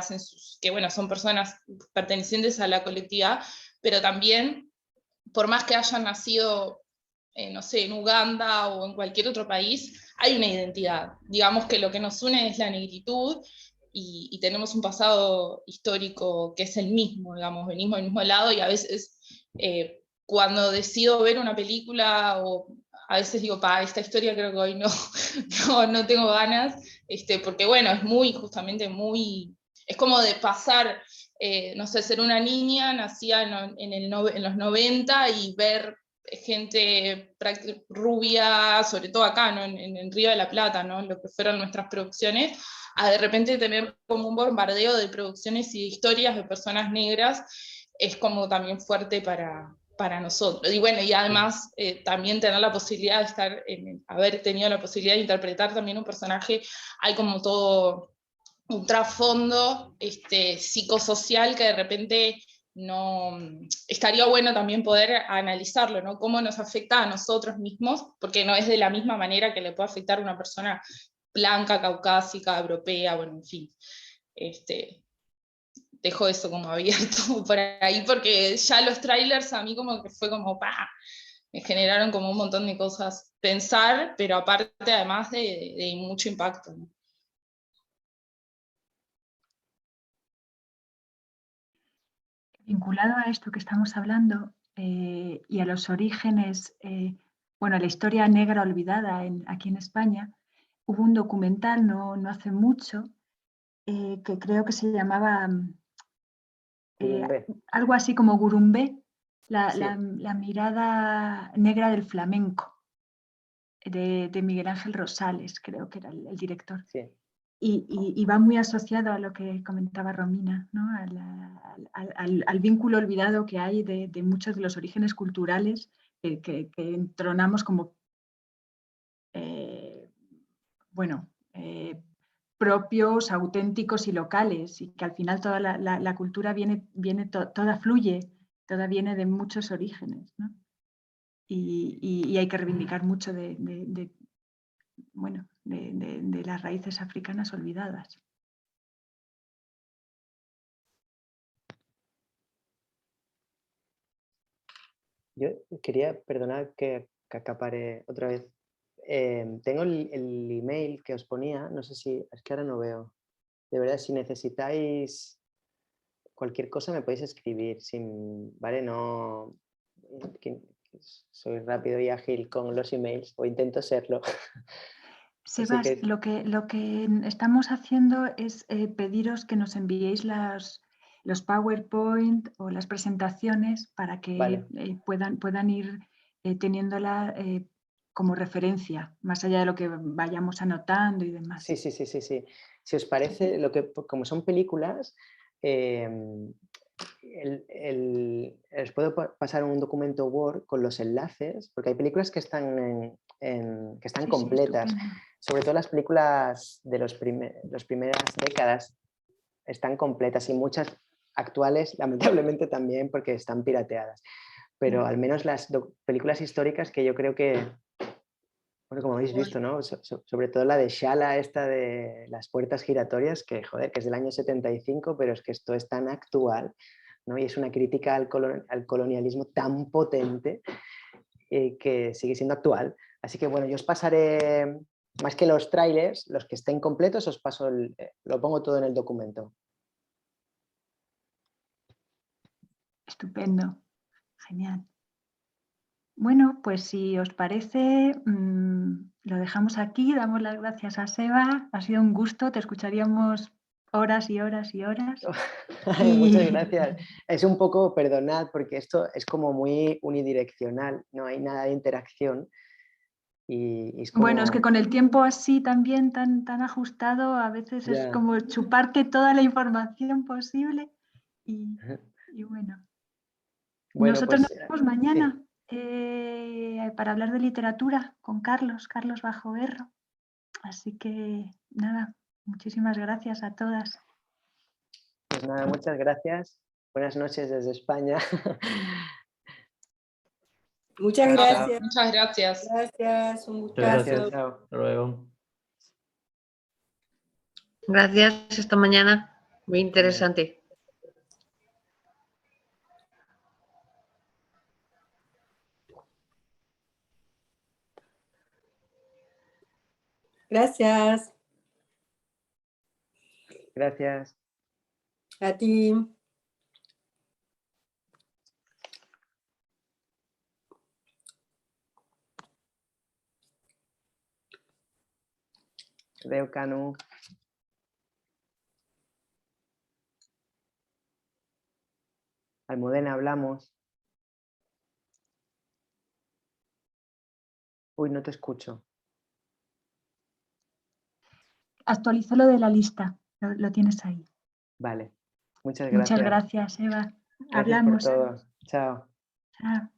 son personas pertenecientes a la colectividad, pero también, por más que hayan nacido, no sé, en Uganda o en cualquier otro país, hay una identidad. Digamos que lo que nos une es la negritud, y tenemos un pasado histórico que es el mismo, digamos, venimos del mismo lado, y a veces cuando decido ver una película, o a veces digo, esta historia creo que hoy no tengo ganas, porque bueno, es justamente es como de pasar, no sé, ser una niña nacida en los 90 y ver gente rubia, sobre todo acá, ¿no? en Río de la Plata, ¿no? Lo que fueron nuestras producciones, a de repente tener como un bombardeo de producciones y de historias de personas negras, es como también fuerte para nosotros. Y bueno, y además también tener la posibilidad de haber tenido la posibilidad de interpretar también un personaje, hay como todo un trasfondo psicosocial que de repente no estaría bueno también poder analizarlo, ¿no? Cómo nos afecta a nosotros mismos, porque no es de la misma manera que le puede afectar a una persona blanca, caucásica, europea, bueno, en fin. Dejo eso como abierto por ahí, porque ya los trailers a mí como que fue como, me generaron como un montón de cosas pensar, pero aparte además de mucho impacto, ¿no? Vinculado a esto que estamos hablando y a los orígenes, bueno, la historia negra olvidada aquí en España, hubo un documental no hace mucho que creo que se llamaba algo así como Gurumbé, la mirada negra del flamenco, de Miguel Ángel Rosales, creo que era el director. Sí. Y va muy asociado a lo que comentaba Romina, ¿no? al vínculo olvidado que hay de muchos de los orígenes culturales que entronamos como propios, auténticos y locales, y que al final toda la cultura toda fluye, toda viene de muchos orígenes, ¿no? Y hay que reivindicar mucho de las raíces africanas olvidadas. Yo quería, perdonar que acapare otra vez. Tengo el email que os ponía, no sé si, es que ahora no veo. De verdad, si necesitáis cualquier cosa me podéis escribir, ¿vale? No, soy rápido y ágil con los emails, o intento serlo. Sebas, lo que estamos haciendo es pediros que nos enviéis los PowerPoint o las presentaciones para que puedan ir teniéndola como referencia, más allá de lo que vayamos anotando y demás. Sí. Si os parece, como son películas, os puedo pasar un documento Word con los enlaces, porque hay películas que están completas. Sobre todo las películas de las primeras décadas están completas, y muchas actuales lamentablemente también, porque están pirateadas. Pero al menos las películas históricas, que yo creo que, bueno, como habéis visto, ¿no? Sobre todo la de Shala, esta de las puertas giratorias, que joder, que es del año 75, pero es que esto es tan actual, ¿no? Y es una crítica al colonialismo tan potente que sigue siendo actual. Así que bueno, yo os pasaré, más que los trailers, los que estén completos, os paso lo pongo todo en el documento. Estupendo, genial. Bueno, pues si os parece, lo dejamos aquí, damos las gracias a Seba, ha sido un gusto, te escucharíamos horas y horas y horas. Muchas gracias. Es un poco, perdonad, porque esto es como muy unidireccional, no hay nada de interacción. Y es como... Bueno, es que con el tiempo así también tan ajustado, a veces es Ya. como chuparte toda la información posible y bueno. Bueno, Nosotros pues, nos vemos mañana para hablar de literatura con Carlos Bajoerro. Así que nada, muchísimas gracias a todas. Pues nada, muchas gracias. Buenas noches desde España. Muchas gracias. Muchas gracias. Gracias, un gustazo. Gracias, chao. Hasta luego. Gracias, esta mañana. Muy interesante. Gracias. Gracias. A ti. Adeu, Canu. Almudena, hablamos. Uy, no te escucho. Actualizo lo de la lista, lo tienes ahí. Vale. Muchas gracias. Muchas gracias, Eva. Gracias Hablamos. por todo. Chao. Chao.